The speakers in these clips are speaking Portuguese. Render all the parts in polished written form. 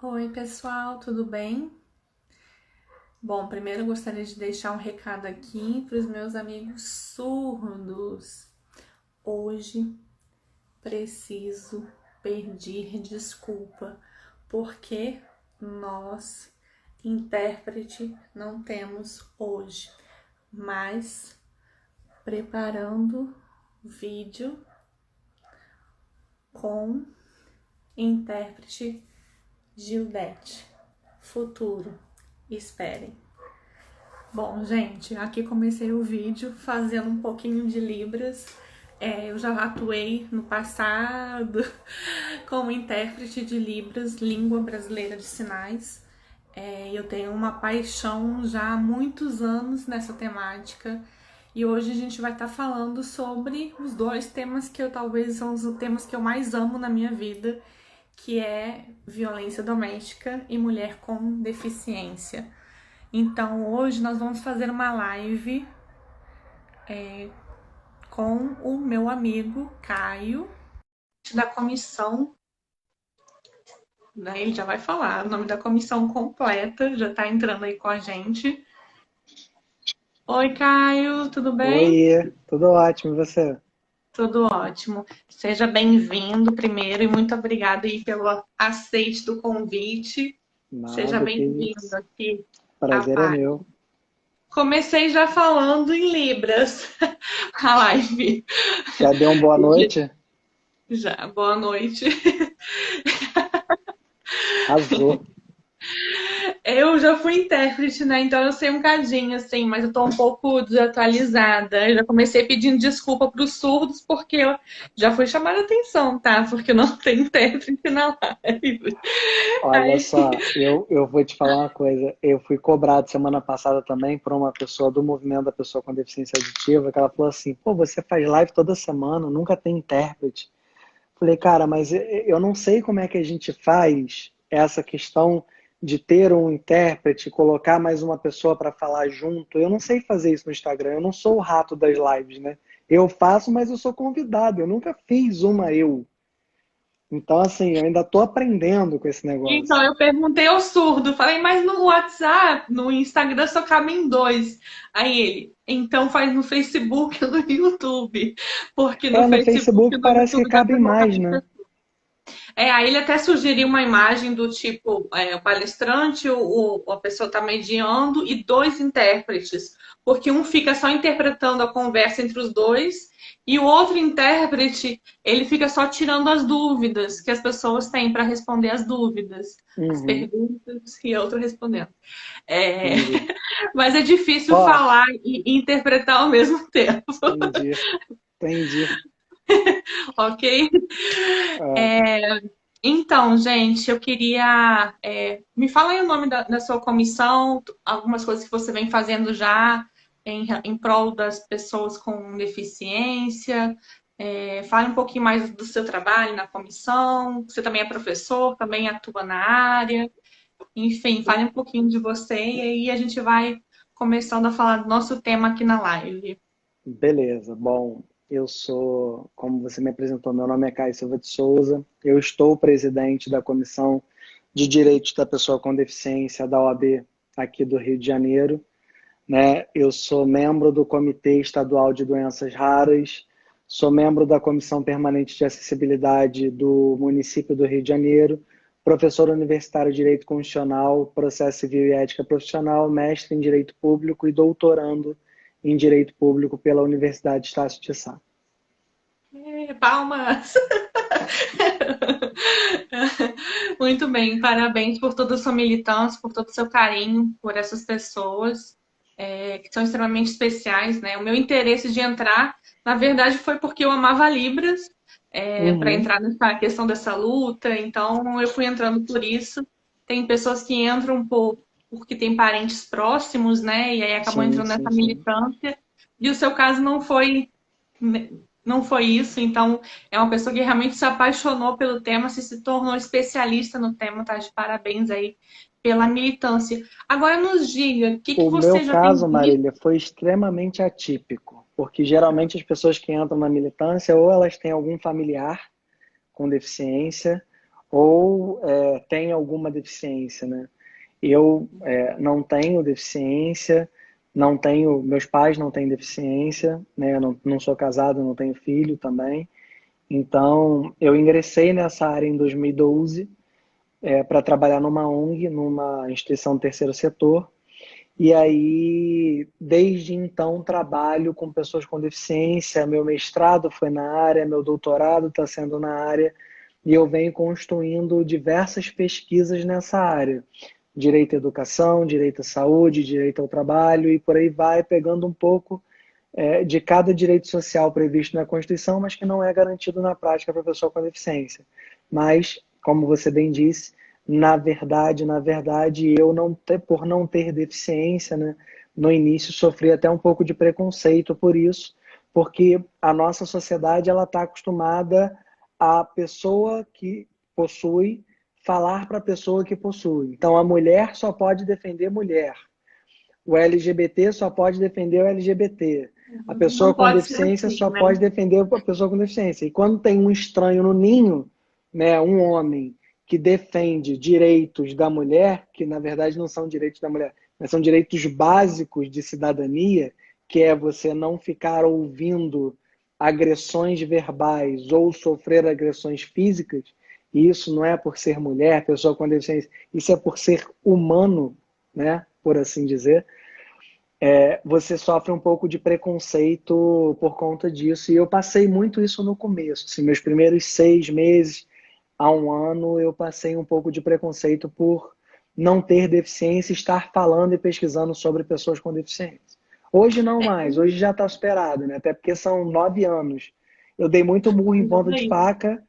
Oi, pessoal, tudo bem? Bom, primeiro eu gostaria de deixar um recado aqui para os meus amigos surdos. Hoje preciso pedir desculpa porque nós, intérprete, não temos hoje, mas preparando vídeo com intérprete Gildete. Futuro, esperem. Bom, gente, aqui comecei o vídeo fazendo um pouquinho de Libras. Eu já atuei no passado como intérprete de Libras, língua brasileira de sinais. Eu tenho uma paixão já há muitos anos nessa temática. E hoje a gente vai estar falando sobre os dois temas que talvez são os temas que eu mais amo na minha vida, que é violência doméstica e mulher com deficiência. Então hoje nós vamos fazer uma live com o meu amigo Caio, da comissão, né? Ele já vai falar o nome da comissão completa, já está entrando aí com a gente. Oi, Caio, tudo bem? Oi, tudo ótimo, e você? Tudo ótimo. Seja bem-vindo primeiro e muito obrigada aí pelo aceite do convite. Seja Nada, que bem-vindo isso. aqui à Prazer é parte. meu. Comecei já falando em Libras, a live. Já deu uma boa noite? Já, boa noite. Arrasou. Eu já fui intérprete, né? Então eu sei um cadinho, assim, mas eu tô um pouco desatualizada. Eu já comecei pedindo desculpa para os surdos, porque eu já fui chamada a atenção, tá? Porque não tem intérprete na live. Olha Aí, só, eu vou te falar uma coisa. Eu fui cobrado semana passada também por uma pessoa do movimento da pessoa com deficiência auditiva, que ela falou assim, pô, você faz live toda semana, nunca tem intérprete. Falei, cara, mas eu não sei como é que a gente faz essa questão de ter um intérprete, colocar mais uma pessoa para falar junto. Eu não sei fazer isso no Instagram, eu não sou o rato das lives, né? Eu faço, mas eu sou convidado, eu nunca fiz uma eu. Então, assim, eu ainda tô aprendendo com esse então negócio. eu perguntei ao surdo, falei, mas no WhatsApp, no Instagram só cabem dois. Aí ele, então faz no Facebook e no YouTube. Porque no No Facebook e Facebook no parece que YouTube dá pra cabem colocar. mais, né? Aí ele até sugeriu uma imagem do tipo, o palestrante, a pessoa está mediando e dois intérpretes, porque um fica só interpretando a conversa entre os dois e o outro intérprete, ele fica só tirando as dúvidas que as pessoas têm para responder as dúvidas, as Uhum, perguntas e outro respondendo. É, entendi. Mas é difícil Ó, falar e interpretar ao mesmo tempo, entendi, entendi. ok? É, Então, gente, eu queria. Me fala aí o nome da sua comissão, algumas coisas que você vem fazendo já em prol das pessoas com deficiência. Fale um pouquinho mais do seu trabalho na comissão. Você também é professor, também atua na área. Enfim, fale um pouquinho de você e aí a gente vai começando a falar do nosso tema aqui na live. beleza. Bom, eu sou, como você me apresentou, meu nome é Caio Silva de Souza. Eu estou presidente da Comissão de Direitos da Pessoa com Deficiência da OAB aqui do Rio de Janeiro, né? Eu sou membro do Comitê Estadual de Doenças Raras, sou membro da Comissão Permanente de Acessibilidade do município do Rio de Janeiro, professor universitário de Direito Constitucional, Processo Civil e Ética Profissional, mestre em Direito Público e doutorando em Direito Público pela Universidade Estácio de Sá. Palmas! Muito bem, parabéns por toda a sua militância, por todo o seu carinho por essas pessoas que são extremamente especiais, né? O meu interesse de entrar, na verdade, foi porque eu amava Libras, para Uhum, entrar nessa questão dessa luta, então eu fui entrando por isso. Tem pessoas que entram porque têm parentes próximos, né? E aí acabam sim, entrando sim, nessa sim. militância. E o seu caso não foi isso, então é uma pessoa que realmente se apaixonou pelo tema, se tornou especialista no tema, tá de parabéns aí pela militância. Agora nos diga, o que O meu você já tem caso, visto? Marília, foi extremamente atípico, porque geralmente as pessoas que entram na militância ou elas têm algum familiar com deficiência, ou tem alguma deficiência, né? Eu não tenho deficiência, não tenho, meus pais não têm deficiência, né? Eu não sou casado, não tenho filho também. Então, eu ingressei nessa área em 2012 para trabalhar numa ONG, numa instituição do terceiro setor. E aí, desde então, trabalho com pessoas com deficiência. Meu mestrado foi na área, meu doutorado está sendo na área, e eu venho construindo diversas pesquisas nessa área. Direito à educação, direito à saúde, direito ao trabalho, e por aí vai, pegando um pouco de cada direito social previsto na Constituição, mas que não é garantido na prática para a pessoa com deficiência. Mas, como você bem disse, na verdade, eu não ter, por não ter deficiência, né, no início sofri até um pouco de preconceito por isso, porque a nossa sociedade ela está acostumada a pessoa que possui falar para a pessoa que possui. Então, a mulher só pode defender mulher. O LGBT só pode defender o LGBT. A pessoa Não com pode ser deficiência assim, só né? pode defender a pessoa com deficiência. E quando tem um estranho no ninho, né, um homem que defende direitos da mulher, que na verdade não são direitos da mulher, mas são direitos básicos de cidadania, que é você não ficar ouvindo agressões verbais ou sofrer agressões físicas, e isso não é por ser mulher, pessoa com deficiência, isso é por ser humano, né, por assim dizer, você sofre um pouco de preconceito por conta disso. E eu passei muito isso no começo. Assim, meus primeiros 6 meses a um ano, eu passei um pouco de preconceito por não ter deficiência e estar falando e pesquisando sobre pessoas com deficiência. Hoje não É, mais, hoje já está superado, né? Até porque são 9 anos. Eu dei muito murro em ponta de faca,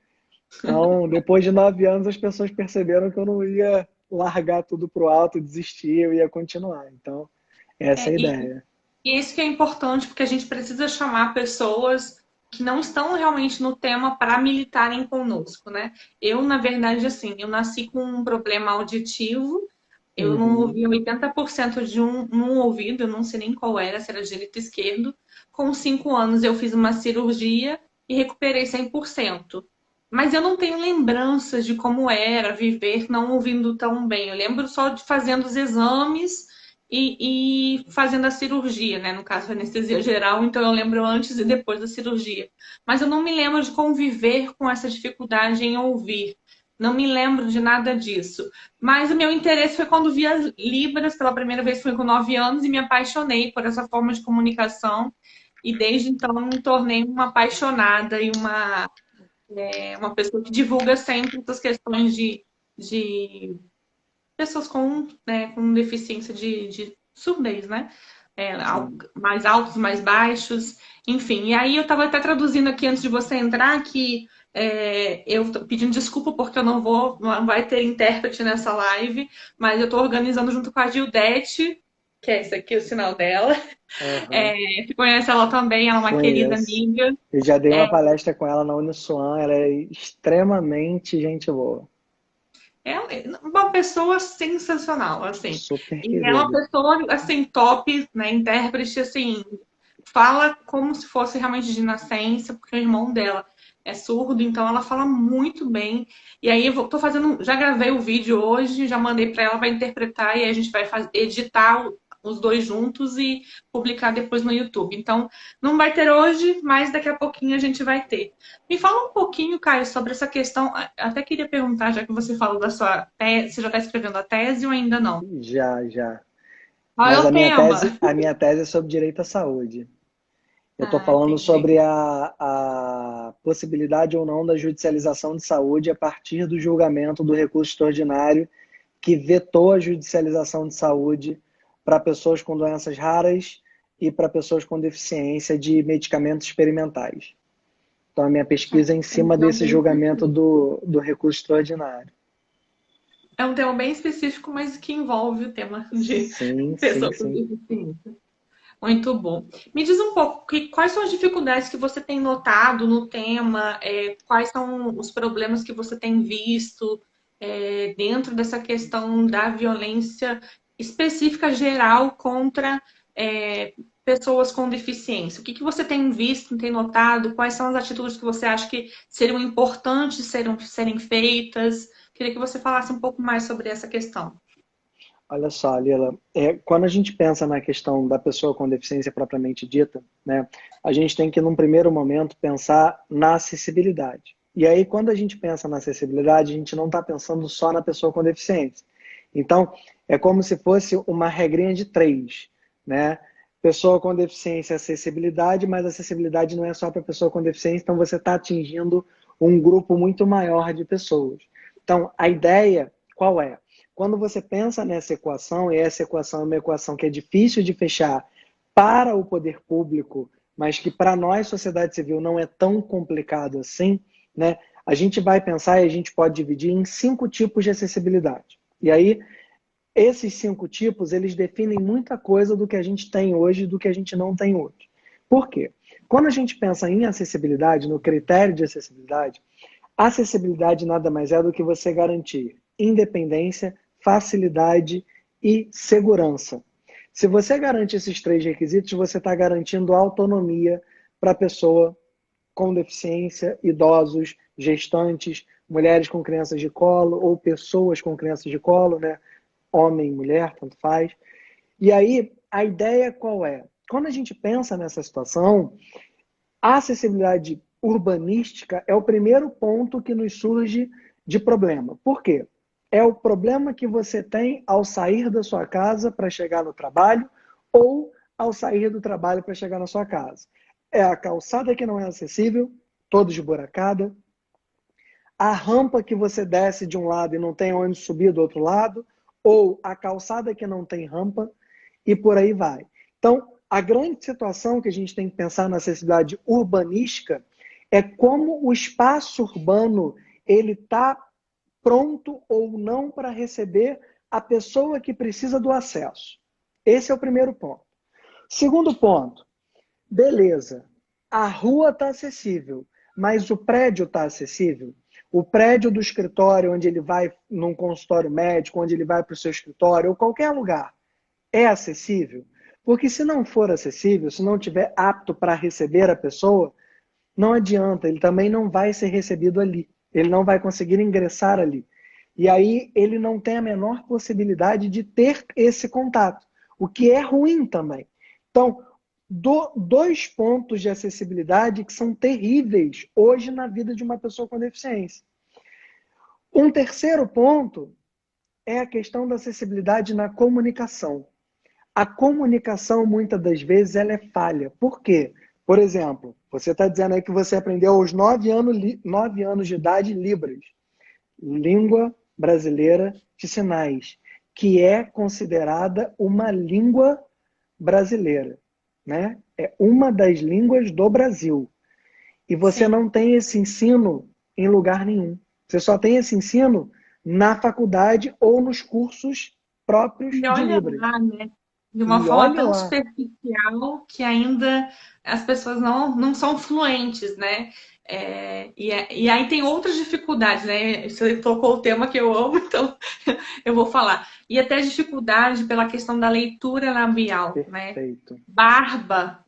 então depois de 9 anos as pessoas perceberam que eu não ia largar tudo pro alto, desistir, eu ia continuar. Então, essa é a é, e, ideia. e isso que é importante, porque a gente precisa chamar pessoas que não estão realmente no tema para militarem conosco, né? Eu, na verdade, assim, eu nasci com um problema auditivo, eu não Uhum. ouvia 80% de um ouvido, eu não sei nem qual era, se era direito ou esquerdo. Com 5 anos eu fiz uma cirurgia e recuperei 100%. Mas eu não tenho lembranças de como era viver não ouvindo tão bem. Eu lembro só de fazendo os exames e fazendo a cirurgia, né? No caso, anestesia geral, então eu lembro antes e depois da cirurgia. Mas eu não me lembro de conviver com essa dificuldade em ouvir. Não me lembro de nada disso. Mas o meu interesse foi quando vi as Libras pela primeira vez, foi com 9 anos, e me apaixonei por essa forma de comunicação. E desde então me tornei uma apaixonada e uma pessoa que divulga sempre essas questões de pessoas com deficiência de surdez, né? Sim. Mais altos, mais baixos, enfim. E aí eu estava até traduzindo aqui antes de você entrar que eu tô pedindo desculpa porque eu não vai ter intérprete nessa live, mas eu estou organizando junto com a Gildete, que é esse aqui o sinal dela. Aham. Você conhece ela também, ela é uma querida Conheço. amiga. Eu já dei uma palestra com ela na Uniswan, ela é extremamente gente boa. É uma pessoa sensacional, assim. Super E é uma querida. pessoa, assim, top, né? Intérprete, assim, fala como se fosse realmente de nascença, porque o irmão dela é surdo, então ela fala muito bem. E aí tô fazendo, já gravei o vídeo hoje, já mandei para ela, vai interpretar e aí a gente vai editar os dois juntos e publicar depois no YouTube. Então, não vai ter hoje, mas daqui a pouquinho a gente vai ter. Me fala um pouquinho, Caio, sobre essa questão. Até queria perguntar, já que você falou da sua tese, você já está escrevendo a tese ou ainda não? Já, já. Qual é Mas o tema? a minha tese é sobre direito à saúde. Eu estou Ah, falando entendi. sobre a possibilidade ou não da judicialização de saúde a partir do julgamento do recurso extraordinário que vetou a judicialização de saúde para pessoas com doenças raras e para pessoas com deficiência de medicamentos experimentais. Então, a minha pesquisa é em É um cima tema desse bem julgamento específico. do recurso extraordinário. É um tema bem específico, mas que envolve o tema de Sim, sim, pessoas com sim. deficiência. Muito bom. Me diz um pouco, quais são as dificuldades que você tem notado no tema? Quais são os problemas que você tem visto dentro dessa questão da violência específica geral contra pessoas com deficiência? O que que você tem visto, tem notado? Quais são as atitudes que você acha que seriam importantes serem feitas? Queria que você falasse um pouco mais sobre essa questão. Olha só, Lila, quando a gente pensa na questão da pessoa com deficiência propriamente dita, né, a gente tem que, num primeiro momento, pensar na acessibilidade. E aí, quando a gente pensa na acessibilidade, a gente não está pensando só na pessoa com deficiência. Então, é como se fosse uma regrinha de três, né? Pessoa com deficiência, acessibilidade, mas acessibilidade não é só para pessoa com deficiência, então você está atingindo um grupo muito maior de pessoas. Então, a ideia, qual é? Quando você pensa nessa equação, e essa equação é uma equação que é difícil de fechar para o poder público, mas que para nós, sociedade civil, não é tão complicado assim, né? A gente vai pensar e a gente pode dividir em 5 tipos de acessibilidade. E aí, esses 5 tipos, eles definem muita coisa do que a gente tem hoje e do que a gente não tem hoje. Por quê? Quando a gente pensa em acessibilidade, no critério de acessibilidade, acessibilidade nada mais é do que você garantir independência, facilidade e segurança. Se você garante esses 3 requisitos, você está garantindo autonomia para a pessoa com deficiência, idosos, gestantes, mulheres com crianças de colo ou pessoas com crianças de colo, né? Homem, mulher, tanto faz. E aí, a ideia qual é? Quando a gente pensa nessa situação, a acessibilidade urbanística é o primeiro ponto que nos surge de problema. Por quê? É o problema que você tem ao sair da sua casa para chegar no trabalho ou ao sair do trabalho para chegar na sua casa. É a calçada que não é acessível, toda esburacada, a rampa que você desce de um lado e não tem onde subir do outro lado, ou a calçada que não tem rampa, e por aí vai. Então, a grande situação que a gente tem que pensar na acessibilidade urbanística é como o espaço urbano ele está pronto ou não para receber a pessoa que precisa do acesso. Esse é o primeiro ponto. Segundo ponto, beleza, a rua está acessível, mas o prédio está acessível? O prédio do escritório, onde ele vai num consultório médico, onde ele vai para o seu escritório, ou qualquer lugar, é acessível? Porque se não for acessível, se não tiver apto para receber a pessoa, não adianta, ele também não vai ser recebido ali. Ele não vai conseguir ingressar ali. E aí ele não tem a menor possibilidade de ter esse contato, o que é ruim também. Então, 2 pontos de acessibilidade que são terríveis hoje na vida de uma pessoa com deficiência. Um terceiro ponto é a questão da acessibilidade na comunicação. A comunicação, muitas das vezes, ela é falha. Por quê? Por exemplo, você está dizendo aí que você aprendeu aos 9 anos de idade Libras, língua brasileira de sinais, que é considerada uma língua brasileira, né? É uma das línguas do Brasil. E você Sim. não tem esse ensino em lugar nenhum. Você só tem esse ensino na faculdade ou nos cursos próprios E de olha Libras. lá, né? De uma E forma olhe tão lá. superficial que ainda as pessoas não são fluentes, né? E aí tem outras dificuldades, né? Você tocou o tema que eu amo, então eu vou falar. E até dificuldade pela questão da leitura labial, né? Perfeito. Barba,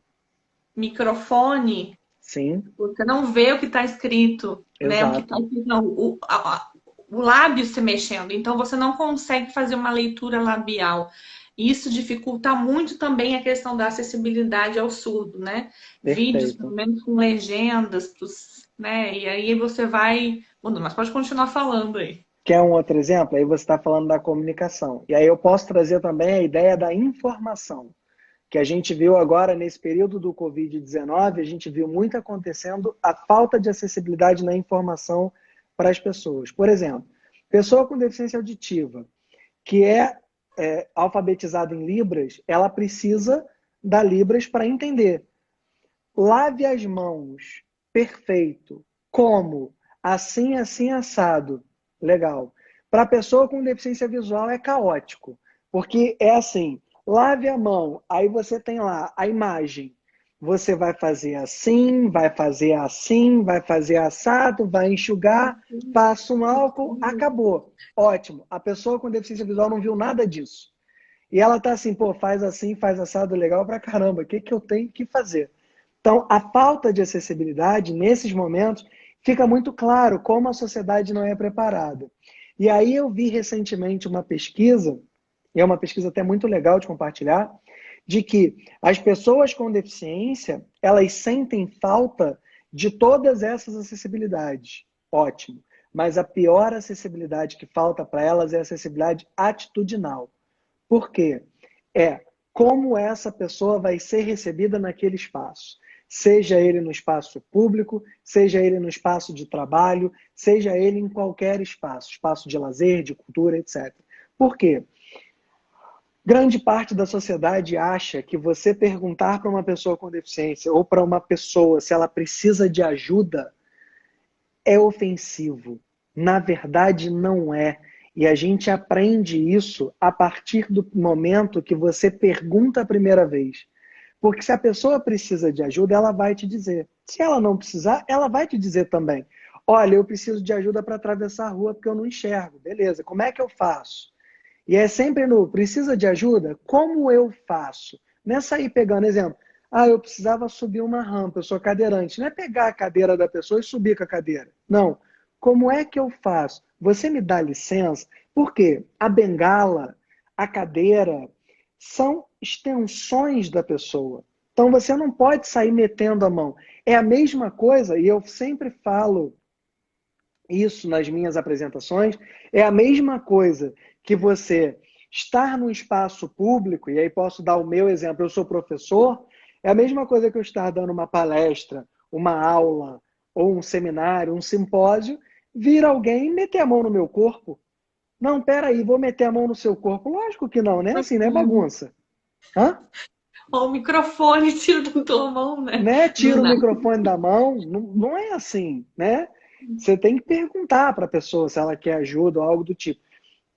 microfone, Sim, você não vê o que está escrito, né? O que está exato. escrito, não, o lábio se mexendo. Então você não consegue fazer uma leitura labial. Isso dificulta muito também a questão da acessibilidade ao surdo, né? Vídeos, pelo Perfeito. menos com legendas, né? E aí você vai. Bom, mas pode continuar falando aí. Quer um outro exemplo? Aí você está falando da comunicação. E aí eu posso trazer também a ideia da informação, que a gente viu agora nesse período do Covid-19, a gente viu muito acontecendo a falta de acessibilidade na informação para as pessoas. Por exemplo, pessoa com deficiência auditiva, que é alfabetizada em Libras, ela precisa da Libras para entender. Lave as mãos. Perfeito. Como? Assim, assim, assado. Legal. Para a pessoa com deficiência visual é caótico. Porque é assim, lave a mão, aí você tem lá a imagem. Você vai fazer assim, vai fazer assim, vai fazer assado, vai enxugar, passa um álcool, acabou. Ótimo. A pessoa com deficiência visual não viu nada disso. E ela tá assim, pô, faz assim, faz assado legal pra caramba, o que que eu tenho que fazer? Então, a falta de acessibilidade, nesses momentos, fica muito claro como a sociedade não é preparada. E aí eu vi recentemente uma pesquisa, e é uma pesquisa até muito legal de compartilhar, de que as pessoas com deficiência, elas sentem falta de todas essas acessibilidades. Ótimo. Mas a pior acessibilidade que falta para elas é a acessibilidade atitudinal. Por quê? É como essa pessoa vai ser recebida naquele espaço. Seja ele no espaço público, seja ele no espaço de trabalho, seja ele em qualquer espaço, espaço de lazer, de cultura, etc. Por quê? Grande parte da sociedade acha que você perguntar para uma pessoa com deficiência ou para uma pessoa se ela precisa de ajuda é ofensivo. Na verdade, não é. E a gente aprende isso a partir do momento que você pergunta a primeira vez. Porque se a pessoa precisa de ajuda, ela vai te dizer. Se ela não precisar, ela vai te dizer também. Olha, eu preciso de ajuda para atravessar a rua porque eu não enxergo. Beleza, como é que eu faço? E é sempre no precisa de ajuda? Como eu faço? Não é sair pegando exemplo. Ah, eu precisava subir uma rampa, eu sou cadeirante. Não é pegar a cadeira da pessoa e subir com a cadeira. Não. Como é que eu faço? Você me dá licença? Porque a bengala, a cadeira, são extensões da pessoa. Então você não pode sair metendo a mão. É a mesma coisa, e eu sempre falo isso nas minhas apresentações, é a mesma coisa que você estar num espaço público, e aí posso dar o meu exemplo, eu sou professor, é a mesma coisa que eu estar dando uma palestra, uma aula, ou um seminário, um simpósio, vir alguém e meter a mão no meu corpo. Não, peraí, vou meter a mão no seu corpo. Lógico que não, né? Assim, né? Bagunça. Hã? Ou o microfone tira da tua mão, né? Né? Do Tira o nada. microfone da mão, não, não é assim, né? Você tem que perguntar para a pessoa se ela quer ajuda ou algo do tipo.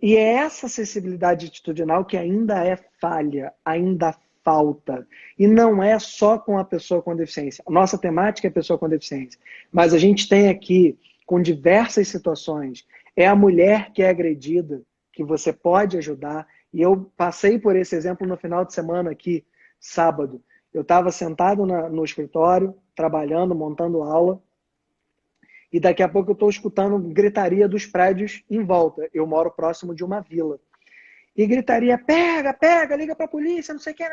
E é essa acessibilidade atitudinal que ainda é falha, ainda falta. E não é só com a pessoa com deficiência. A nossa temática é pessoa com deficiência. Mas a gente tem aqui, com diversas situações, é a mulher que é agredida, que você pode ajudar. E eu passei por esse exemplo no final de semana aqui, sábado. Eu estava sentado no escritório, trabalhando, montando aula, e daqui a pouco eu estou escutando gritaria dos prédios em volta. Eu moro próximo de uma vila. E gritaria, pega, pega, liga para a polícia, não sei o que.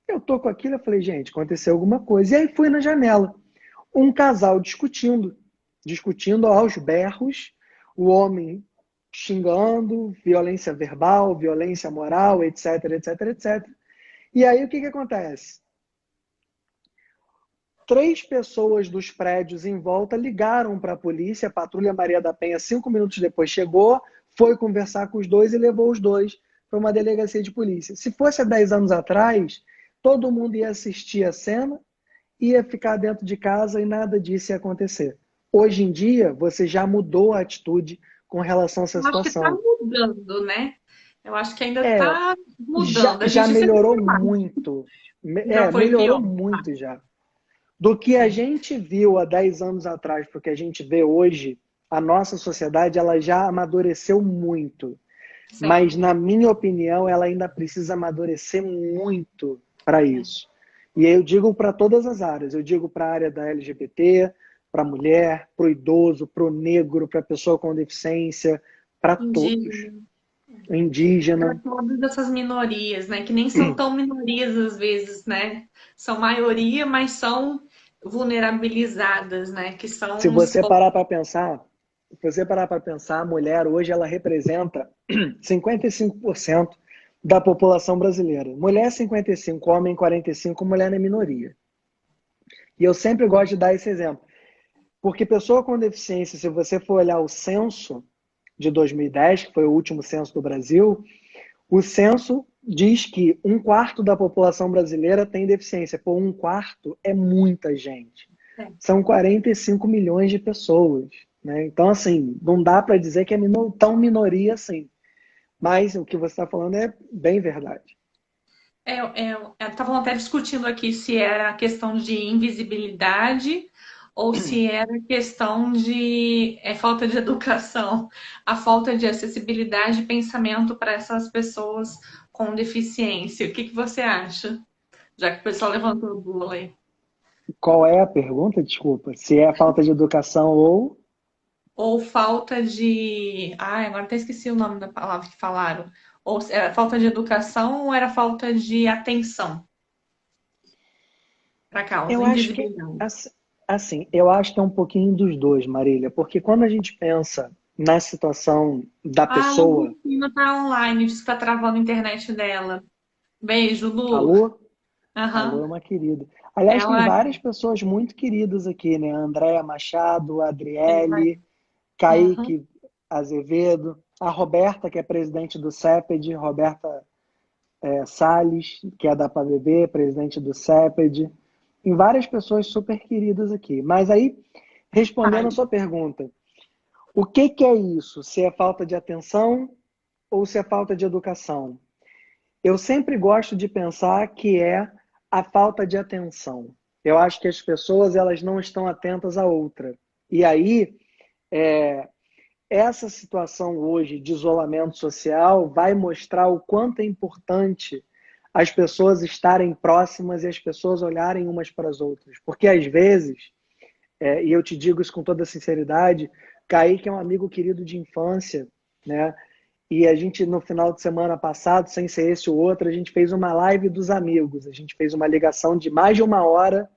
Eu tô com aquilo, eu falei, gente, aconteceu alguma coisa. E aí fui na janela. Um casal discutindo aos berros, o homem xingando, violência verbal, violência moral, etc, etc, etc. E aí o que que acontece? 3 pessoas dos prédios em volta ligaram para a polícia, a Patrulha Maria da Penha, 5 minutos depois chegou, foi conversar com os dois e levou os dois para uma delegacia de polícia. Se fosse há 10 anos atrás, todo mundo ia assistir a cena, ia ficar dentro de casa e nada disso ia acontecer. Hoje em dia, você já mudou a atitude com relação a essa Eu acho que está situação. mudando, né? Eu acho que ainda É, está já, mudando. A já gente sempre melhorou muito. já foi Melhorou pior. muito já. Do que a gente viu há 10 anos atrás para o que a gente vê hoje, a nossa sociedade ela já amadureceu muito. Mas, Sim. na minha opinião, ela ainda precisa amadurecer muito para isso. E eu digo para todas as áreas. Eu digo para a área da LGBT, para a mulher, para o idoso, para o negro, para a pessoa com deficiência, para todos. Indígena. Para Indígena. todas essas minorias, né? Que nem são tão minorias às vezes, né? São maioria, mas são vulnerabilizadas, né? Que Se são os você povos. parar para pensar, se você parar para pensar, a mulher hoje ela representa 55% da população brasileira. Mulher 55, homem 45, mulher é minoria. E eu sempre gosto de dar esse exemplo. Porque pessoa com deficiência, se você for olhar o censo de 2010, que foi o último censo do Brasil, o censo diz que 1/4 da população brasileira tem deficiência. Pô, 1/4 é muita gente. É. São 45 milhões de pessoas. Né? Então, assim, não dá para dizer que é tão minoria assim. Mas o que você está falando é bem verdade. Estavam até discutindo aqui se era a questão de invisibilidade ou se era questão de falta de educação, a falta de acessibilidade e pensamento para essas pessoas com deficiência. O que que você acha? Já que o pessoal levantou o bolo aí. Qual é a pergunta? Desculpa. Se é falta de educação ou... Ou falta de. Ai, agora até esqueci o nome da palavra que falaram. Ou era falta de educação ou era falta de atenção para a causa, Eu acho que, invisibilidade. assim, eu acho que é um pouquinho dos dois, Marília, porque quando a gente pensa na situação da Ah, a Lu pessoa, Rufino tá online, disse que tá travando a internet dela. Beijo, a Lu. Lu, a Lu é Aham. uma querida. Aliás, tem Ela. várias pessoas muito queridas aqui, né? Andréa Machado, Ela. Adriele, Aham. Kaique Azevedo, a Roberta, que é presidente do CEPED, Roberta Salles, que é da PABB, presidente do CEPED. Tem várias pessoas super queridas aqui. Mas aí, respondendo a Ai, sua pergunta, o que que é isso? Se é falta de atenção ou se é falta de educação? Eu sempre gosto de pensar que é a falta de atenção. Eu acho que as pessoas elas não estão atentas à outra. E aí, é, essa situação hoje de isolamento social vai mostrar o quanto é importante as pessoas estarem próximas e as pessoas olharem umas para as outras. Porque às vezes, e eu te digo isso com toda sinceridade, Kaique é um amigo querido de infância, né? E a gente, no final de semana passado, sem ser esse ou outro, a gente fez uma live dos amigos. A gente fez uma ligação de mais de uma hora,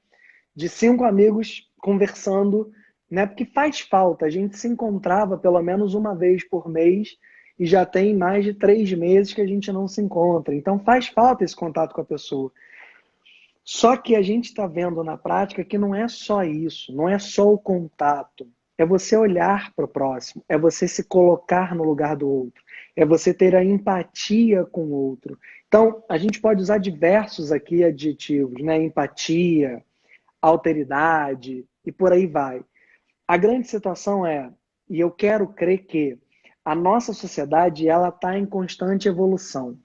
de 5 amigos conversando, né? Porque faz falta. A gente se encontrava pelo menos uma vez por mês e já tem mais de 3 meses que a gente não se encontra. Então faz falta esse contato com a pessoa. Só que a gente está vendo na prática que não é só isso, não é só o contato. É você olhar para o próximo, é você se colocar no lugar do outro, é você ter a empatia com o outro. Então, a gente pode usar diversos aqui adjetivos, né? Empatia, alteridade e por aí vai. A grande situação é, e eu quero crer que a nossa sociedade ela está em constante evolução.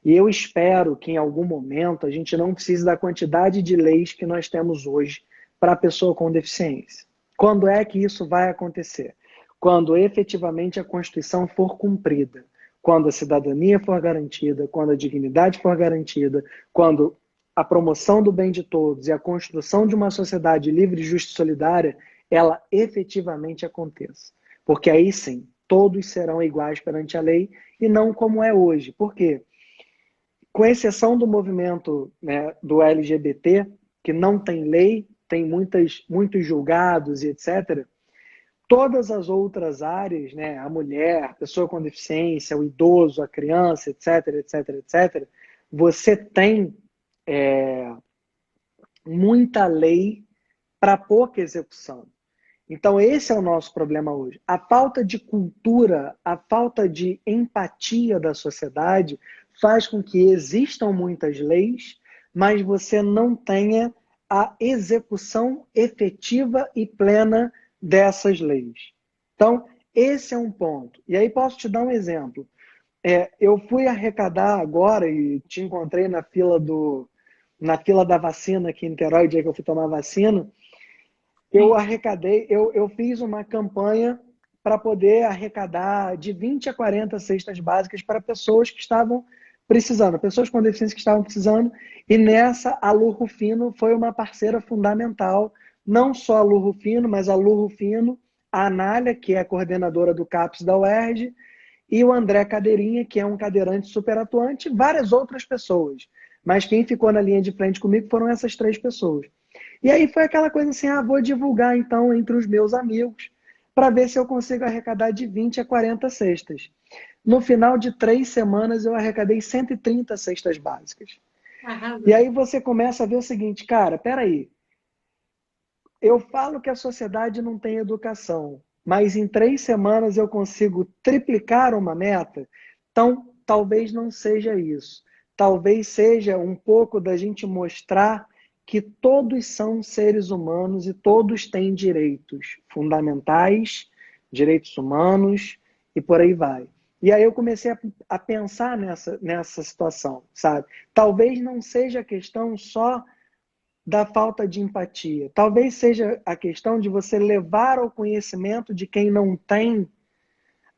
E eu espero que em algum momento a gente não precise da quantidade de leis que nós temos hoje para a pessoa com deficiência. Quando é que isso vai acontecer? Quando efetivamente a Constituição for cumprida, quando a cidadania for garantida, quando a dignidade for garantida, quando a promoção do bem de todos e a construção de uma sociedade livre, justa e solidária, ela efetivamente aconteça. Porque aí sim, todos serão iguais perante a lei e não como é hoje. Por quê? Com exceção do movimento, né, do LGBT, que não tem lei, tem muitos julgados e etc., todas as outras áreas, né, a mulher, a pessoa com deficiência, o idoso, a criança, etc., etc., etc., você tem muita lei para pouca execução. Então, esse é o nosso problema hoje. A falta de cultura, a falta de empatia da sociedade faz com que existam muitas leis, mas você não tenha a execução efetiva e plena dessas leis. Então, esse é um ponto. E aí posso te dar um exemplo. Eu fui arrecadar agora e te encontrei na fila da vacina aqui em Niterói, dia que eu fui tomar vacina, eu sim. arrecadei, eu fiz uma campanha para poder arrecadar de 20 a 40 cestas básicas para pessoas que estavam precisando, pessoas com deficiência que estavam precisando, e nessa a Lu Rufino foi uma parceira fundamental, não só a Lu Rufino, mas a Lu Rufino, a Anália, que é a coordenadora do CAPES da UERJ, e o André Cadeirinha, que é um cadeirante super atuante, várias outras pessoas. Mas quem ficou na linha de frente comigo foram essas 3 pessoas. E aí foi aquela coisa assim, vou divulgar então entre os meus amigos para ver se eu consigo arrecadar de 20 a 40 cestas. No final de 3 semanas eu arrecadei 130 cestas básicas. E Arrasou. aí você começa a ver o seguinte, cara, peraí, eu falo que a sociedade não tem educação, mas em 3 semanas eu consigo triplicar uma meta, então talvez não seja isso. Talvez seja um pouco da gente mostrar que todos são seres humanos e todos têm direitos fundamentais, direitos humanos e por aí vai. E aí eu comecei a pensar nessa situação, sabe? Talvez não seja questão só da falta de empatia. Talvez seja a questão de você levar ao conhecimento de quem não tem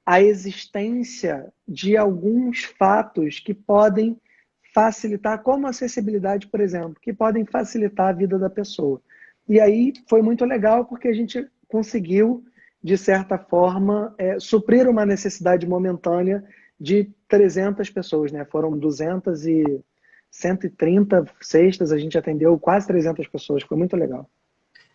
a existência de alguns fatos que podem facilitar, como a acessibilidade, por exemplo, que podem facilitar a vida da pessoa. E aí foi muito legal porque a gente conseguiu, de certa forma, suprir uma necessidade momentânea de 300 pessoas, né? Foram 200 e 130 cestas, a gente atendeu quase 300 pessoas, foi muito legal.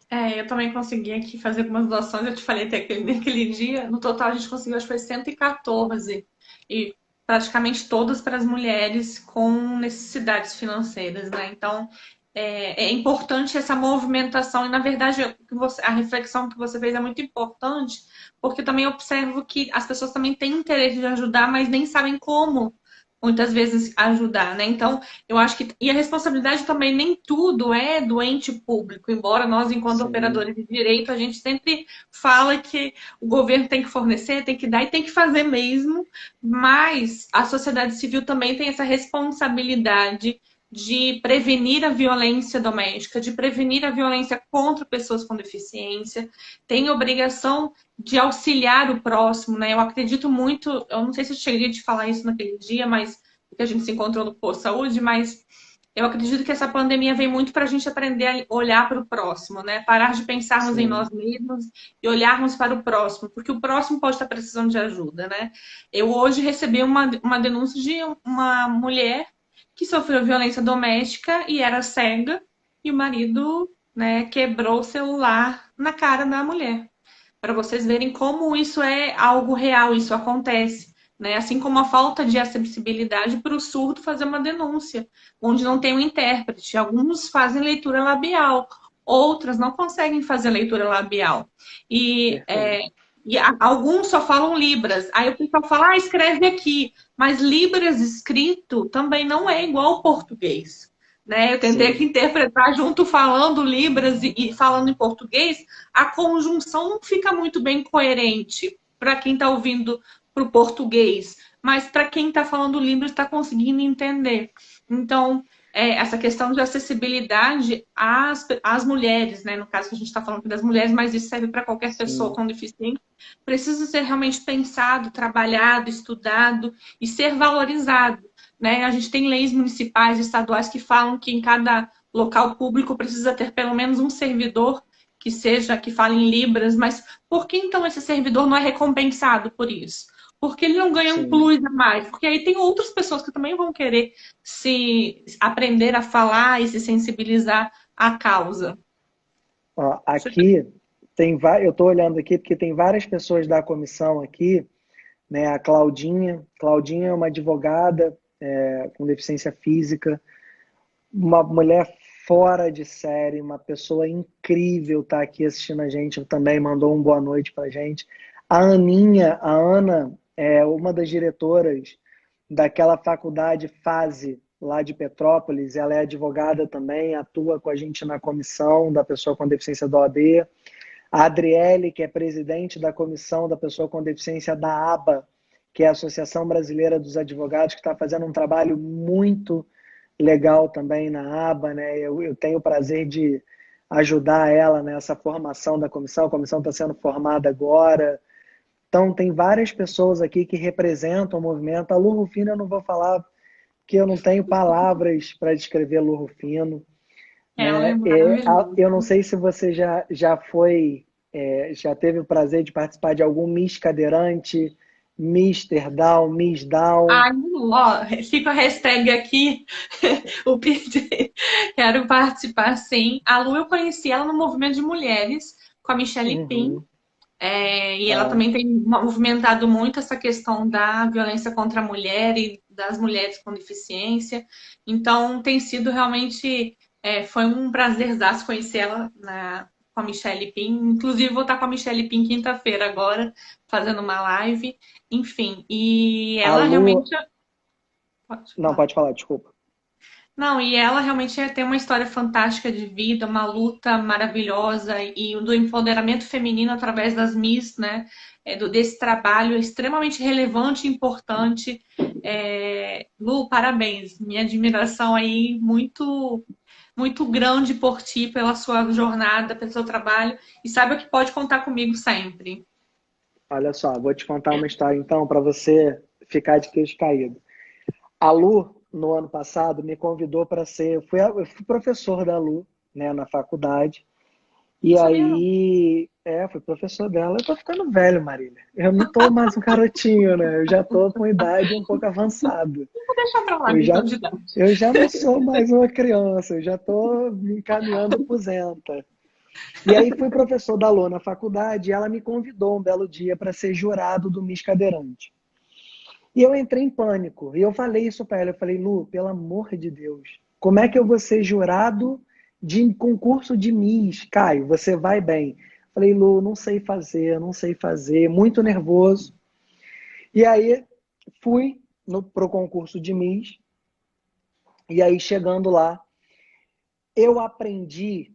Eu também consegui aqui fazer algumas doações, eu te falei até naquele dia. No total, a gente conseguiu, acho que foi 114, e praticamente todas para as mulheres com necessidades financeiras, né? Então, é importante essa movimentação, e na verdade, a reflexão que você fez é muito importante, porque eu também observo que as pessoas também têm interesse de ajudar, mas nem sabem como muitas vezes ajudar, né? Então, eu acho que. E a responsabilidade também, nem tudo é do ente público, embora nós, enquanto Sim, operadores de direito, a gente sempre fala que o governo tem que fornecer, tem que dar e tem que fazer mesmo, mas a sociedade civil também tem essa responsabilidade de prevenir a violência doméstica, de prevenir a violência contra pessoas com deficiência, tem obrigação de auxiliar o próximo, né? Eu acredito muito, eu não sei se eu cheguei a te falar isso naquele dia, mas que a gente se encontrou no Posto Saúde, mas eu acredito que essa pandemia vem muito para a gente aprender a olhar para o próximo, né? Parar de pensarmos em sim, nós mesmos e olharmos para o próximo, porque o próximo pode estar precisando de ajuda, né? Eu hoje recebi uma denúncia de uma mulher que sofreu violência doméstica e era cega, e o marido, né, quebrou o celular na cara da mulher, para vocês verem como isso é algo real, isso acontece. Né? Assim como a falta de acessibilidade para o surdo fazer uma denúncia, onde não tem um intérprete. Alguns fazem leitura labial, outras não conseguem fazer leitura labial. E, perfeito. alguns só falam Libras. Aí o pessoal fala, escreve aqui. Mas Libras escrito também não é igual ao português. Né? Eu tentei aqui Sim, interpretar junto falando Libras e falando em português, a conjunção não fica muito bem coerente para quem está ouvindo para o português, mas para quem está falando Libras está conseguindo entender. Então, essa questão de acessibilidade às mulheres, né? No caso que a gente está falando das mulheres, mas isso serve para qualquer pessoa sim, com deficiência, precisa ser realmente pensado, trabalhado, estudado e ser valorizado. Né? A gente tem leis municipais e estaduais que falam que em cada local público precisa ter pelo menos um servidor que fale em Libras, mas por que então esse servidor não é recompensado por isso? Porque ele não ganha um sim. plus a mais? Porque aí tem outras pessoas que também vão querer se aprender a falar e se sensibilizar à causa. Ó, aqui eu estou olhando aqui porque tem várias pessoas da comissão aqui, né? A Claudinha. Claudinha é uma advogada com deficiência física, uma mulher fora de série, uma pessoa incrível tá aqui assistindo a gente, também mandou um boa noite pra gente. A Ana é uma das diretoras daquela faculdade Fase lá de Petrópolis, ela é advogada também, atua com a gente na comissão da pessoa com deficiência da OAB. A Adriele, que é presidente da comissão da pessoa com deficiência da ABA, que é a Associação Brasileira dos Advogados, que está fazendo um trabalho muito legal também na aba, né? Eu tenho o prazer de ajudar ela nessa formação da comissão. A comissão está sendo formada agora. Então, tem várias pessoas aqui que representam o movimento. A Lu Rufino eu não vou falar, porque eu não tenho palavras para descrever a Lu Rufino. Ela é Né? maravilhosa. Eu não sei se você já foi, já teve o prazer de participar de algum Miss Cadeirante, Mister Down, Miss Down. Ai, ó, fica a hashtag aqui, o PT. Quero participar, sim. A Lu, eu conheci ela no movimento de mulheres, com a Michelle Pin. Uhum. E ela É, também tem movimentado muito essa questão da violência contra a mulher e das mulheres com deficiência. Então, tem sido realmente, foi um prazerzaço conhecer ela com a Michelle Pin. Inclusive, vou estar com a Michelle Pin quinta-feira agora, fazendo uma live. Enfim, e a ela Lu. realmente. Pode Não, falar. pode falar, desculpa. Não, e ela realmente tem uma história fantástica de vida, uma luta maravilhosa e do empoderamento feminino através das Miss, né? Desse trabalho extremamente relevante e importante. Lu, parabéns. Minha admiração aí muito. muito grande por ti, pela sua jornada, pelo seu trabalho. E saiba que pode contar comigo sempre. Olha só, vou te contar uma história então para você ficar de queixo caído. A Lu, no ano passado, me convidou para ser. Eu fui professor da Lu, né, na faculdade. Não E sabia, não. aí, fui professor dela. Eu tô ficando velho, Marília. Eu não tô mais um garotinho, né? Eu já tô com idade um pouco avançada. Vou deixar pra lá a Eu já, questão de idade. eu já não sou mais uma criança, eu já tô me encaminhando pro Zenta. E aí fui professor da Lu na faculdade e ela me convidou um belo dia para ser jurado do Miss Cadeirante. E eu entrei em pânico. E eu falei isso para ela. Eu falei, Lu, pelo amor de Deus, como é que eu vou ser jurado de concurso de Miss? Caio, você vai bem. Eu falei, Lu, não sei fazer, não sei fazer, muito nervoso. E aí fui pro concurso de Miss. E aí chegando lá, eu aprendi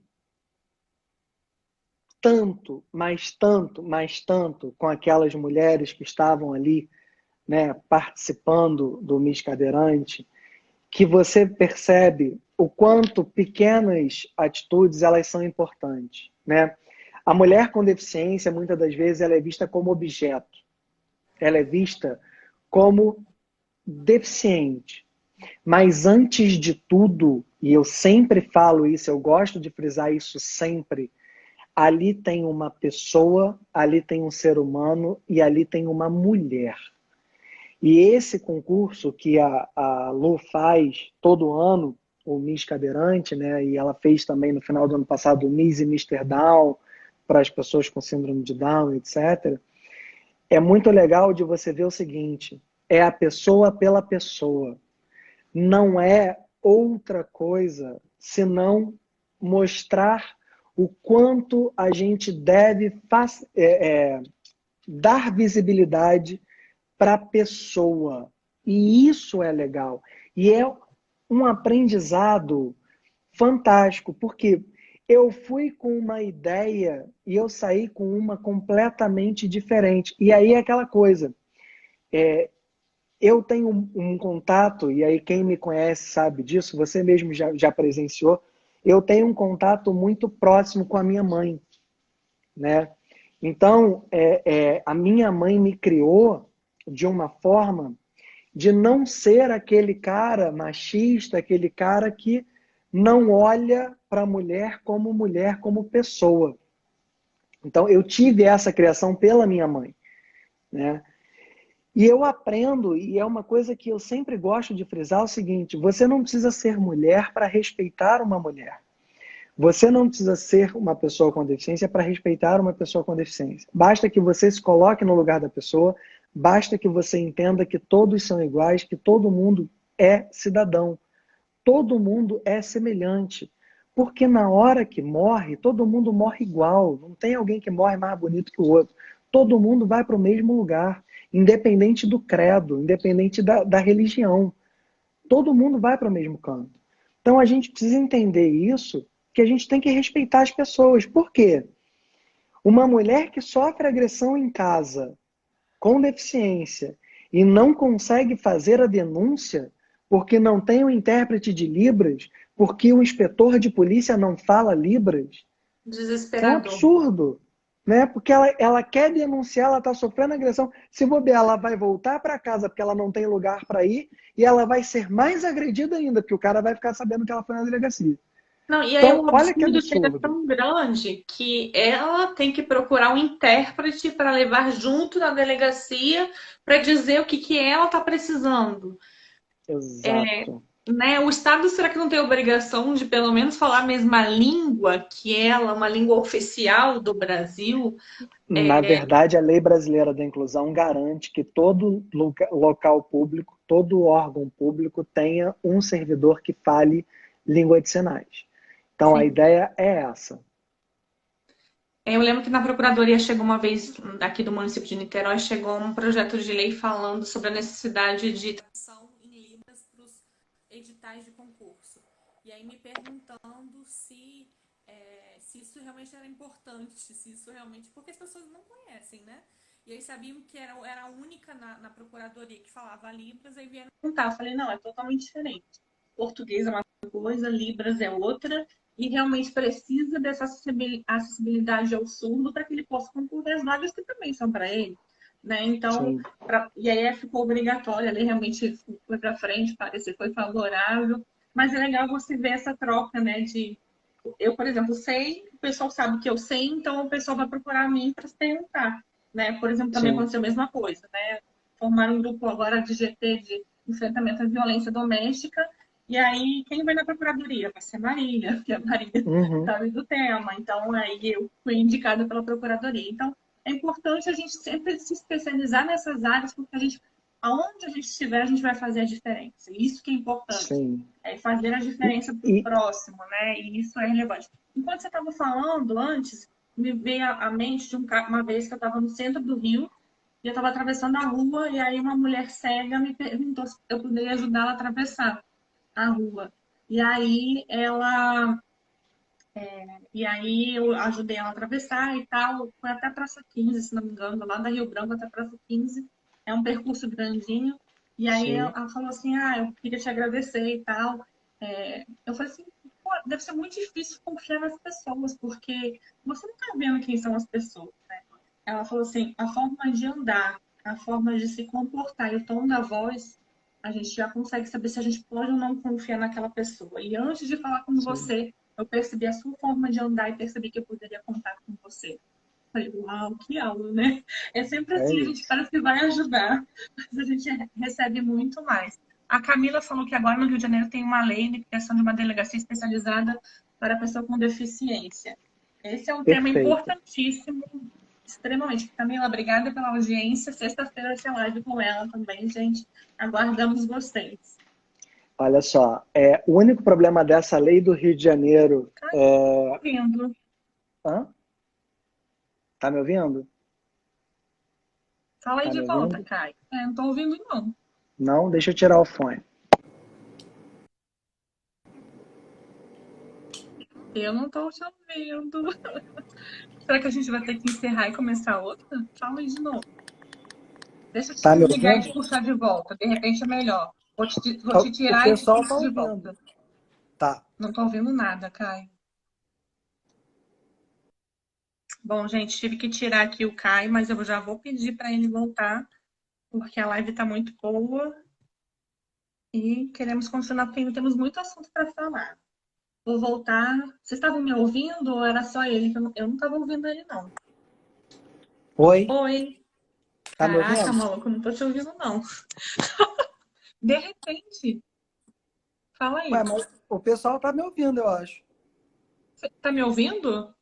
tanto, mais tanto, mais tanto com aquelas mulheres que estavam ali, né, participando do Miss Cadeirante, que você percebe o quanto pequenas atitudes elas são importantes, né? A mulher com deficiência, muitas das vezes, ela é vista como objeto. Ela é vista como deficiente. Mas antes de tudo, e eu sempre falo isso, eu gosto de frisar isso sempre, ali tem uma pessoa, ali tem um ser humano e ali tem uma mulher. E esse concurso que a Lu faz todo ano, o Miss Cadeirante, né? E ela fez também no final do ano passado o Miss e Mister Down para as pessoas com síndrome de Down, etc. É muito legal de você ver o seguinte: é a pessoa pela pessoa. Não é outra coisa senão mostrar o quanto a gente deve dar visibilidade para a pessoa. E isso é legal. E é um aprendizado fantástico, porque eu fui com uma ideia e eu saí com uma completamente diferente. E aí é aquela coisa. Eu tenho um contato, e aí quem me conhece sabe disso, você mesmo já presenciou, eu tenho um contato muito próximo com a minha mãe, né? Então, a minha mãe me criou de uma forma de não ser aquele cara machista, aquele cara que não olha para a mulher como pessoa. Então, eu tive essa criação pela minha mãe, né? E eu aprendo, e é uma coisa que eu sempre gosto de frisar, é o seguinte: você não precisa ser mulher para respeitar uma mulher. Você não precisa ser uma pessoa com deficiência para respeitar uma pessoa com deficiência. Basta que você se coloque no lugar da pessoa, basta que você entenda que todos são iguais, que todo mundo é cidadão, todo mundo é semelhante. Porque na hora que morre, todo mundo morre igual. Não tem alguém que morre mais bonito que o outro. Todo mundo vai para o mesmo lugar, independente do credo, independente da religião. Todo mundo vai para o mesmo canto. Então a gente precisa entender isso, que a gente tem que respeitar as pessoas. Por quê? Uma mulher que sofre agressão em casa, com deficiência, e não consegue fazer a denúncia porque não tem um intérprete de Libras, porque o inspetor de polícia não fala Libras, isso é um Desesperador. absurdo. Né? Porque ela quer denunciar, ela está sofrendo agressão. Se bobear, ela vai voltar para casa porque ela não tem lugar para ir e ela vai ser mais agredida ainda, porque o cara vai ficar sabendo que ela foi na delegacia. Não, e aí Então, o olha que absurdo chega absurdo. tão grande que ela tem que procurar um intérprete para levar junto na delegacia para dizer o que, que ela está precisando. Exato. Né? O Estado, será que não tem obrigação de pelo menos falar a mesma língua que ela, uma língua oficial do Brasil? Na verdade, a Lei Brasileira da Inclusão garante que todo local público, todo órgão público tenha um servidor que fale língua de sinais. Então, a Sim. ideia é essa. Eu lembro que na Procuradoria chegou uma vez, aqui do município de Niterói, chegou um projeto de lei falando sobre a necessidade de tradução em Libras para os editais de concurso. E aí me perguntando se isso realmente era importante, se isso realmente. Porque as pessoas não conhecem, né? E aí sabiam que era a única na Procuradoria que falava Libras, aí vieram perguntar. Eu falei, não, é totalmente diferente. português é uma coisa, Libras é outra, e realmente precisa dessa acessibilidade ao surdo para que ele possa concorrer às vagas que também são para ele. Né? Então, Sim. e aí ficou obrigatório, ali realmente foi para frente, parecer foi favorável, mas é legal você ver essa troca, né, de eu, por exemplo, sei, o pessoal sabe que eu sei, então o pessoal vai procurar a mim para se perguntar, né? Por exemplo, também Sim. aconteceu a mesma coisa, né? Formaram um grupo agora de GT, de enfrentamento à violência doméstica, e aí quem vai na procuradoria? Vai ser a Marília, porque a Marília Uhum. sabe do tema, então aí eu fui indicada pela procuradoria. Então, é importante a gente sempre se especializar nessas áreas, porque a gente, aonde a gente estiver, a gente vai fazer a diferença. Isso que é importante. Sim. É fazer a E, diferença para o e, próximo, né? E isso é relevante. Enquanto você estava falando antes, me veio à mente de uma vez que eu estava no centro do Rio e eu estava atravessando a rua e aí uma mulher cega me perguntou se eu poderia ajudá-la a atravessar a rua. E aí eu ajudei ela a atravessar e tal. Foi até a Praça 15, se não me engano, lá da Rio Branco até a Praça 15. É um percurso grandinho. E aí sim. ela falou assim, eu queria te agradecer e tal. Eu falei assim, pô, deve ser muito difícil confiar nas pessoas, porque você não tá vendo quem são as pessoas, né? Ela falou assim, a forma de andar, a forma de se comportar e o tom da voz, a gente já consegue saber se a gente pode ou não confiar naquela pessoa. E antes de falar com Sim. você, eu percebi a sua forma de andar e percebi que eu poderia contar com você. Falei, uau, que aula, né? É sempre É assim, a gente isso. parece que vai ajudar, mas a gente recebe muito mais. A Camila falou que agora no Rio de Janeiro tem uma lei de criação de uma delegacia especializada para pessoa com deficiência. Esse é um tema Perfeito. importantíssimo, extremamente. Camila, obrigada pela audiência. Sexta-feira vai ser live com ela também, gente. Aguardamos vocês. Olha só, o único problema dessa lei do Rio de Janeiro Ai, tô é. ouvindo. Hã? Tá me ouvindo? Fala aí Tá de me volta, ouvindo? Caio. Não tô ouvindo, não. Não, deixa eu tirar o fone. Eu não tô te ouvindo. Será que a gente vai ter que encerrar e começar outra? Fala aí de novo. Deixa eu te Tá me desligar e te ouvindo? puxar de volta. De repente é melhor. Vou te O tirar e te pessoal tá puxo de ouvindo. volta. Tá. Não tô ouvindo nada, Caio. Bom, gente, tive que tirar aqui o Caio, mas eu já vou pedir para ele voltar, porque a live tá muito boa e queremos continuar, porque ainda temos muito assunto para falar. Vou voltar. Vocês estavam me ouvindo ou era só ele? Eu não estava ouvindo ele, não. Oi? Oi. Tá me Caraca, ouvindo? maluco, não tô te ouvindo, não. De repente, fala Ué, aí. mas o pessoal tá me ouvindo, eu acho. Você tá me ouvindo?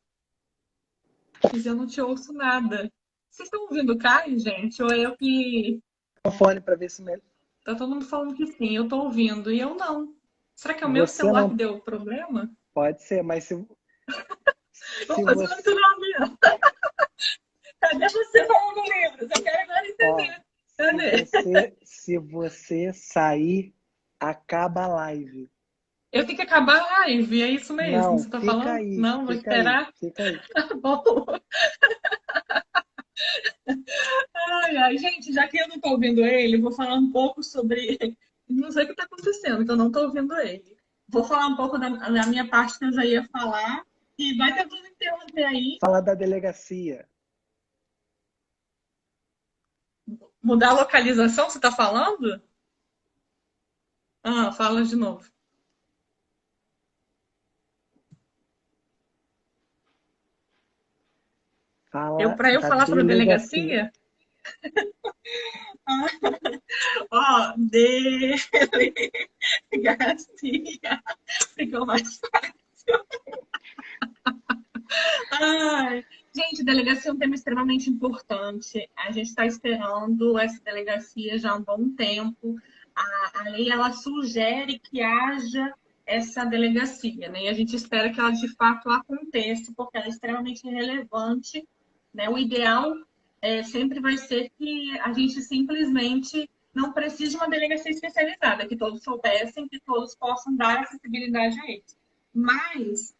Mas eu não te ouço nada. Vocês estão ouvindo o Caio, gente? Ou é eu que. O fone pra ver se Tá todo mundo falando que sim, eu tô ouvindo e eu não. Será que é o meu você celular que não deu problema? pode ser, mas Vou se fazer um você, ensinamento. Cadê você falando livros? Eu quero agora ó, entender. Cadê? se você sair, acaba a live. Eu tenho que acabar a live, é isso mesmo que Não, você tá falando? Não, vou fica aí, esperar. fica aí. Tá bom. Ai, ai, gente, já que eu não tô ouvindo ele, vou falar um pouco sobre. Não sei o que tá acontecendo, que eu não tô ouvindo ele. Vou falar um pouco da minha parte que eu já ia falar. E vai tentando interromper aí. Fala da delegacia. Mudar a localização, você tá falando? Fala de novo. Fala Para eu da falar sobre delegacia. delegacia? Ó, delegacia. Ficou mais fácil. Ai, gente, delegacia é um tema extremamente importante. A gente está esperando essa delegacia já há um bom tempo. A lei ela sugere que haja essa delegacia, né? E a gente espera que ela de fato aconteça, porque ela é extremamente relevante, né? O ideal sempre vai ser que a gente simplesmente não precise de uma delegacia especializada, que todos soubessem, que todos possam dar acessibilidade a eles. Mas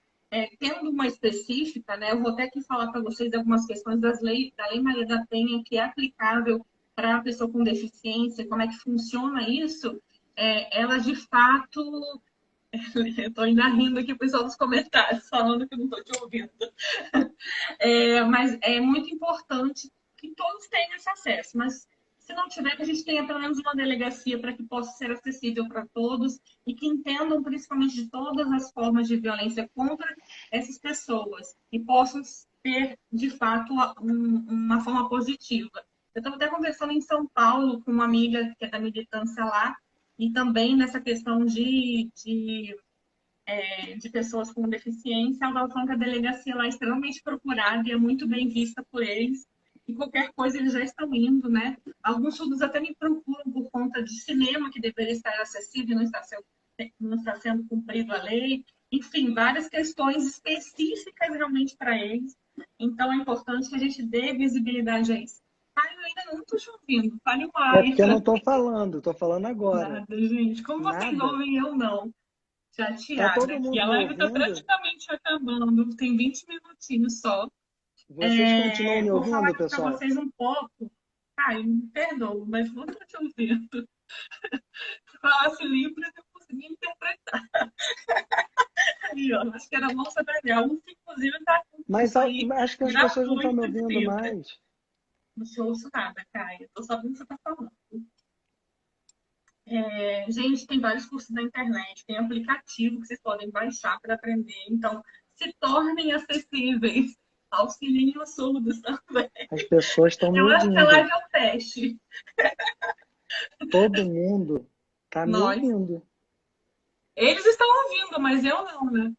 tendo uma específica, né, eu vou até aqui falar para vocês algumas questões da Lei Maria da Penha, que é aplicável para a pessoa com deficiência, como é que funciona isso, ela de fato Eu tô ainda rindo aqui, o pessoal dos comentários, falando que eu não tô te ouvindo. Mas é muito importante que todos tenham esse acesso. Mas se não tiver, que a gente tenha pelo menos uma delegacia para que possa ser acessível para todos e que entendam principalmente de todas as formas de violência contra essas pessoas e possam ter, de fato, uma forma positiva. Eu estava até conversando em São Paulo com uma amiga que é da militância lá, e também nessa questão de pessoas com deficiência, ela estava falando que a delegacia lá é extremamente procurada e é muito bem vista por eles. E qualquer coisa eles já estão indo, né? Alguns estudos até me procuram por conta de cinema que deveria estar acessível e não está sendo cumprido a lei. Enfim, várias questões específicas realmente para eles. Então é importante que a gente dê visibilidade a isso. Ah, eu ainda não estou te ouvindo. Fale É mais. porque eu não estou falando agora. Nada, gente. Como vocês Nada. ouvem, eu não. Tá Chateada todo aqui. mundo A me live está ouvindo? praticamente acabando, tem 20 minutinhos só. Vocês continuam me Vou falar ouvindo, aqui para pessoal? vocês um pouco. Ai, me perdoa, mas não estou te ouvindo. Se falasse Libras, eu conseguia interpretar. Aí, ó, acho que era a moça Daniel. Um, inclusive, está com Mas curso aí acho que as pessoas não estão me gratuito de ouvindo Libras. mais. Não te ouço nada, Caia. Estou sabendo o que você está falando. Gente, tem vários cursos na internet, tem aplicativo que vocês podem baixar para aprender. Então, se tornem acessíveis. Auxiliem os surdos também. As pessoas estão me Eu acho que a ouvindo. live é um teste. Todo mundo está me Nós. ouvindo. Eles estão ouvindo, mas eu não, né?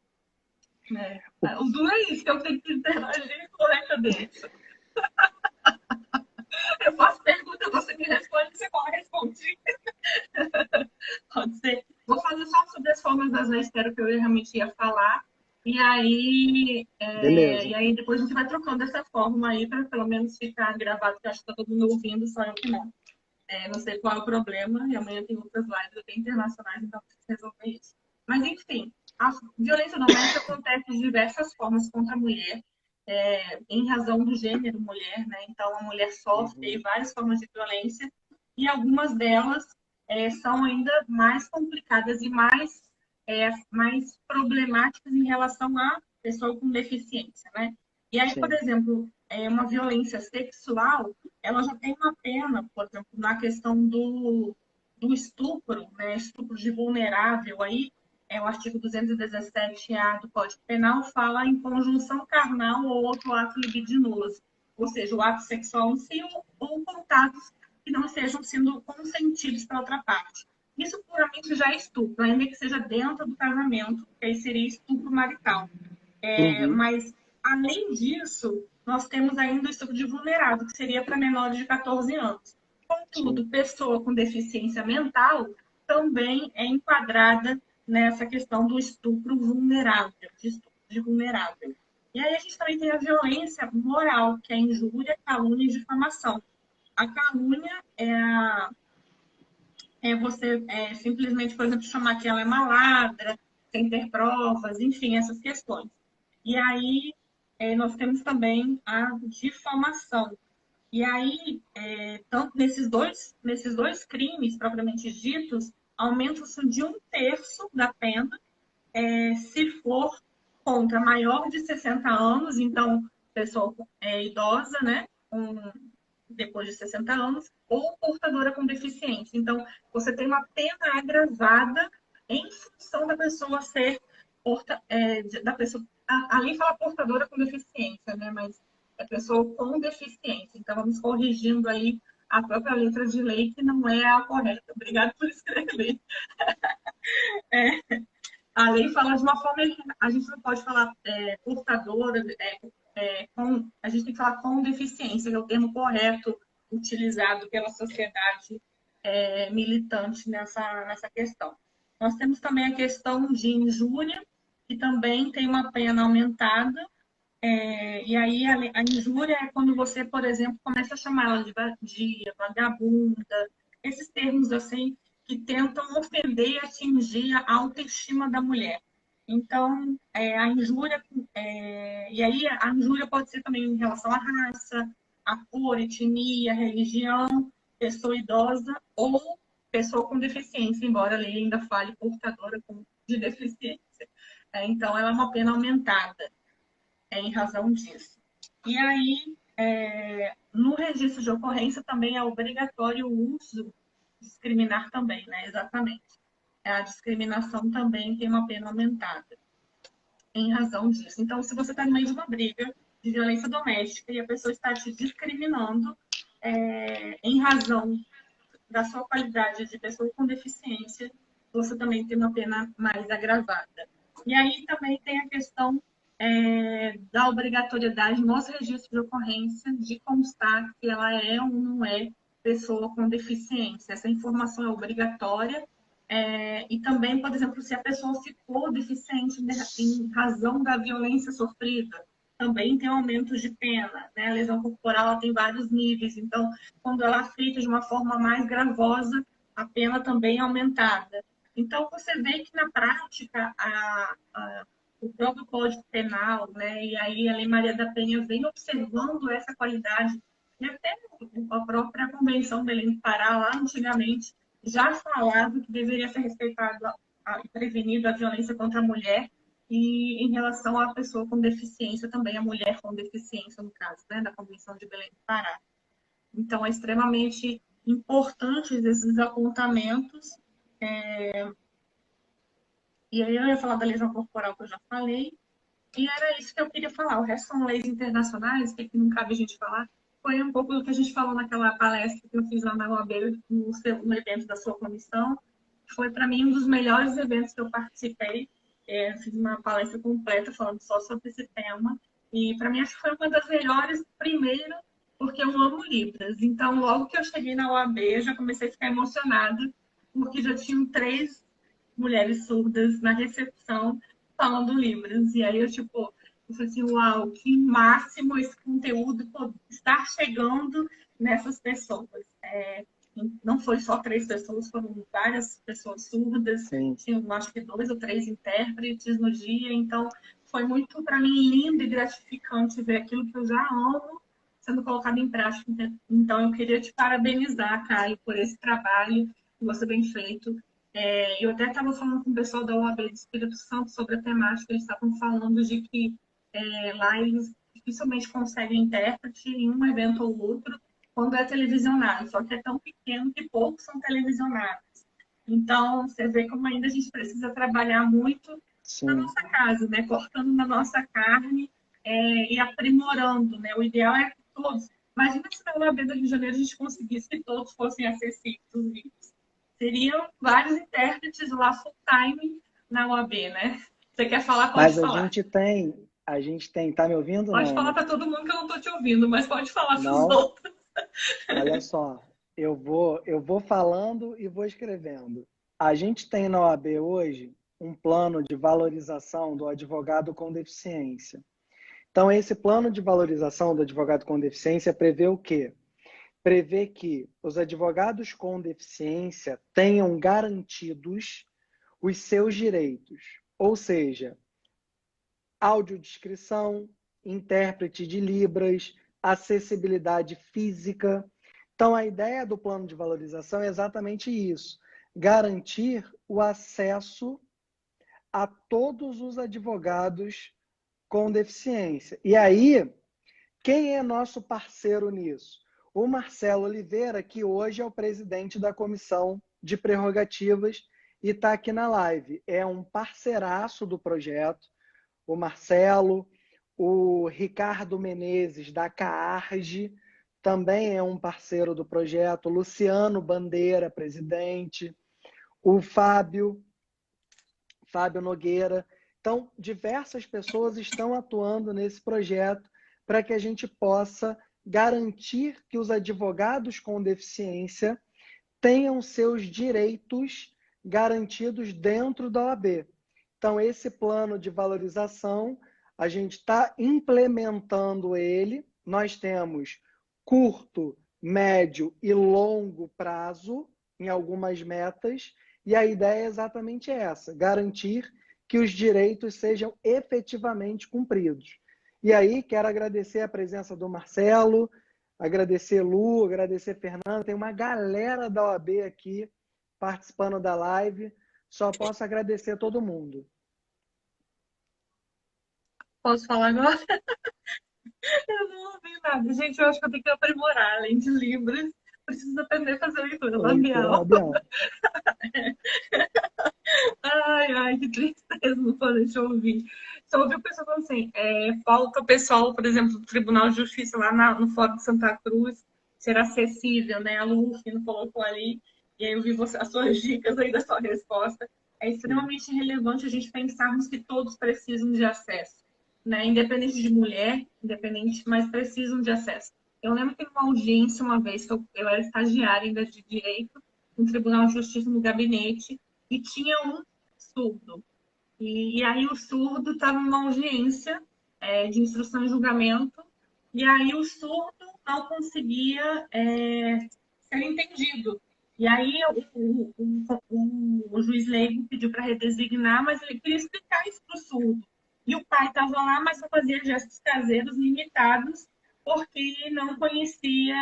O- O duro é isso, que eu tenho que interagir com a deles. Eu faço pergunta, você me responde, você fala, responde. Pode ser. Vou fazer só sobre as formas das leis, espero que eu realmente ia falar. Beleza. E aí depois a gente vai trocando dessa forma aí, para pelo menos ficar gravado, que eu acho que está todo mundo ouvindo, só eu que não. Não sei qual é o problema, e amanhã tem outras lives até internacionais, então preciso resolver isso. Mas, enfim, a violência doméstica acontece de diversas formas contra a mulher, em razão do gênero mulher, né? Então, a mulher sofre Uhum. várias formas de violência, e algumas delas são ainda mais complicadas e mais problemáticas em relação à pessoa com deficiência, né? E aí, por Sim. exemplo, uma violência sexual, ela já tem uma pena, por exemplo, na questão do estupro, né? Estupro de vulnerável aí, o artigo 217-A do Código Penal fala em conjunção carnal ou outro ato libidinoso, ou seja, o ato sexual em si ou contatos que não estejam sendo consentidos pela outra parte. Isso puramente já é estupro, ainda que seja dentro do casamento, que aí seria estupro marital. Uhum. Mas, além disso, nós temos ainda o estupro de vulnerável, que seria para menores de 14 anos. Sim. Contudo, pessoa com deficiência mental também é enquadrada nessa questão do estupro vulnerável, de estupro de vulnerável. E aí a gente também tem a violência moral, que é a injúria, calúnia e difamação. A calúnia é você simplesmente, por exemplo, chamar que ela é maladra, sem ter provas, enfim, essas questões. E aí nós temos também a difamação. E aí, tanto nesses dois crimes propriamente ditos, aumenta-se de 1/3 da pena se for contra maior de 60 anos, então, pessoa idosa, né, depois de 60 anos, ou portadora com deficiência. Então, você tem uma pena agravada em função da pessoa ser da pessoa, a lei fala portadora com deficiência, né? Mas é pessoa com deficiência. Então, vamos corrigindo aí a própria letra de lei, que não é a correta. Obrigada por escrever. A lei fala de uma forma, a gente não pode falar portadora, a gente tem que falar com deficiência, que é o termo correto utilizado pela sociedade militante nessa questão. Nós temos também a questão de injúria, que também tem uma pena aumentada, e aí a injúria é quando você, por exemplo, começa a chamar ela de vadia, vagabunda, esses termos assim que tentam ofender e atingir a autoestima da mulher. Então, a injúria, e aí a injúria pode ser também em relação à raça, à cor, etnia, religião, pessoa idosa ou pessoa com deficiência, embora a lei ainda fale portadora de deficiência. Então, ela é uma pena aumentada em razão disso. E aí, no registro de ocorrência também é obrigatório o uso discriminar também, né? Exatamente. A discriminação também tem uma pena aumentada em razão disso. Então, se você está no meio de uma briga de violência doméstica e a pessoa está te discriminando em razão da sua qualidade de pessoa com deficiência, você também tem uma pena mais agravada. E aí também tem a questão da obrigatoriedade nos registros de ocorrência de constar que ela é ou não é pessoa com deficiência. Essa informação é obrigatória. E também, por exemplo, se a pessoa ficou deficiente em razão da violência sofrida, também tem um aumento de pena. Né? A lesão corporal ela tem vários níveis, então, quando ela é feita de uma forma mais gravosa, a pena também é aumentada. Então, você vê que, na prática, o próprio Código Penal, né, e aí a Lei Maria da Penha vem observando essa qualidade, e até a própria Convenção de Belém do Pará, lá antigamente, já falava que deveria ser respeitado e prevenido a violência contra a mulher, e em relação à pessoa com deficiência também, a mulher com deficiência, no caso, né, da Convenção de Belém do Pará. Então, é extremamente importante esses apontamentos. E aí eu ia falar da lesão corporal que eu já falei, e era isso que eu queria falar. O resto são leis internacionais, que não cabe a gente falar. Foi um pouco do que a gente falou naquela palestra que eu fiz lá na UAB, no evento da sua comissão. Foi, para mim, um dos melhores eventos que eu participei. Fiz uma palestra completa falando só sobre esse tema. E, para mim, acho que foi uma das melhores, primeiro, porque eu amo Libras. Então, logo que eu cheguei na UAB, eu já comecei a ficar emocionada, porque já tinham 3 mulheres surdas na recepção falando Libras. E aí eu falei assim, uau, que máximo esse conteúdo estar chegando nessas pessoas. Não foi só 3 pessoas, foram várias pessoas surdas, Sim. tinham acho que 2 ou 3 intérpretes no dia, então foi muito, para mim, lindo e gratificante ver aquilo que eu já amo sendo colocado em prática. Então eu queria te parabenizar, Caio, por esse trabalho que você tem feito. Eu até estava falando com o pessoal da OAB do Espírito Santo sobre a temática, eles estavam falando de que lá eles dificilmente conseguem intérprete em um evento ou outro quando é televisionado, só que é tão pequeno que poucos são televisionados. Então, você vê como ainda a gente precisa trabalhar muito na Sim. nossa casa, né? Cortando na nossa carne e aprimorando, né? O ideal é que todos... Imagina se na OAB do Rio de Janeiro a gente conseguisse que todos fossem acessíveis os vídeos. Seriam vários intérpretes lá full time na OAB, né? Você quer falar? Pode Mas falar. a gente tem, tá me ouvindo? Pode Não, falar né? para todo mundo que eu não estou te ouvindo, mas pode falar para os Não? outros. Olha só, eu vou falando e vou escrevendo. A gente tem na OAB hoje um plano de valorização do advogado com deficiência. Então, esse plano de valorização do advogado com deficiência prevê o quê? Prevê que os advogados com deficiência tenham garantidos os seus direitos, ou seja, audiodescrição, intérprete de Libras, acessibilidade física. Então, a ideia do plano de valorização é exatamente isso: garantir o acesso a todos os advogados com deficiência. E aí, quem é nosso parceiro nisso? O Marcelo Oliveira, que hoje é o presidente da Comissão de Prerrogativas e está aqui na live. É um parceiraço do projeto. O Marcelo, o Ricardo Menezes, da CAARGE, também é um parceiro do projeto. Luciano Bandeira, presidente. O Fábio Nogueira. Então, diversas pessoas estão atuando nesse projeto para que a gente possa garantir que os advogados com deficiência tenham seus direitos garantidos dentro da OAB. Então, esse plano de valorização, a gente está implementando ele. Nós temos curto, médio e longo prazo em algumas metas, e a ideia é exatamente essa: garantir que os direitos sejam efetivamente cumpridos. E aí, quero agradecer a presença do Marcelo, agradecer Lu, agradecer Fernando. Tem uma galera da OAB aqui participando da live. só posso agradecer a todo mundo. Posso falar agora? Eu não ouvi nada. Gente, eu acho que eu tenho que aprimorar, além de Libras. Preciso aprender a fazer leitura Leitura labial. labial. Ai, ai, que tristeza não poder te ouvir. Só ouvi o pessoal falando assim, falta o pessoal, por exemplo, do Tribunal de Justiça lá no Fórum de Santa Cruz ser acessível, né? A Lufino colocou ali, e aí eu vi as suas dicas aí da sua resposta. É extremamente relevante a gente pensarmos que todos precisam de acesso, né? Independente de mulher, independente, mas precisam de acesso. Eu lembro que em uma audiência uma vez, que eu era estagiária ainda de Direito, no Tribunal de Justiça, no gabinete, e tinha um surdo. E aí o surdo estava numa audiência de instrução e julgamento, e aí o surdo não conseguia ser entendido. E aí o juiz leigo pediu para redesignar, mas ele queria explicar isso para o surdo. E o pai estava lá, mas só fazia gestos caseiros limitados, porque não conhecia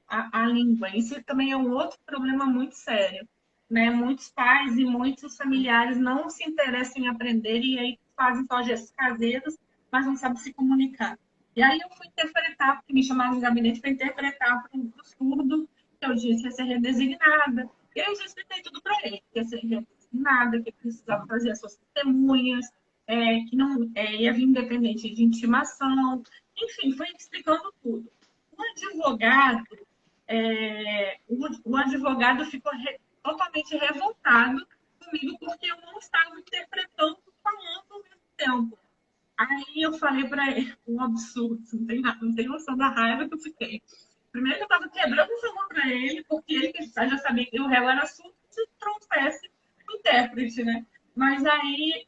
a língua. Isso também é um outro problema muito sério, né? Muitos pais e muitos familiares não se interessam em aprender e aí fazem só gestos caseiros, mas não sabem se comunicar. E aí eu fui interpretar, porque me chamaram no gabinete para interpretar para o surdo, que eu disse que ia ser redesignada. E aí eu já expliquei tudo para ele, que ia ser redesignada, que precisava fazer as suas testemunhas, que não ia vir independente de intimação. Enfim, fui explicando tudo. O advogado, o advogado ficou totalmente revoltado comigo porque eu não estava interpretando falando ao mesmo tempo. Aí eu falei para ele, um absurdo, não tem noção da raiva que eu fiquei. Primeiro que eu estava quebrando o favor para ele, porque ele já sabia que o réu era surdo se trouxesse o intérprete, né? Mas aí,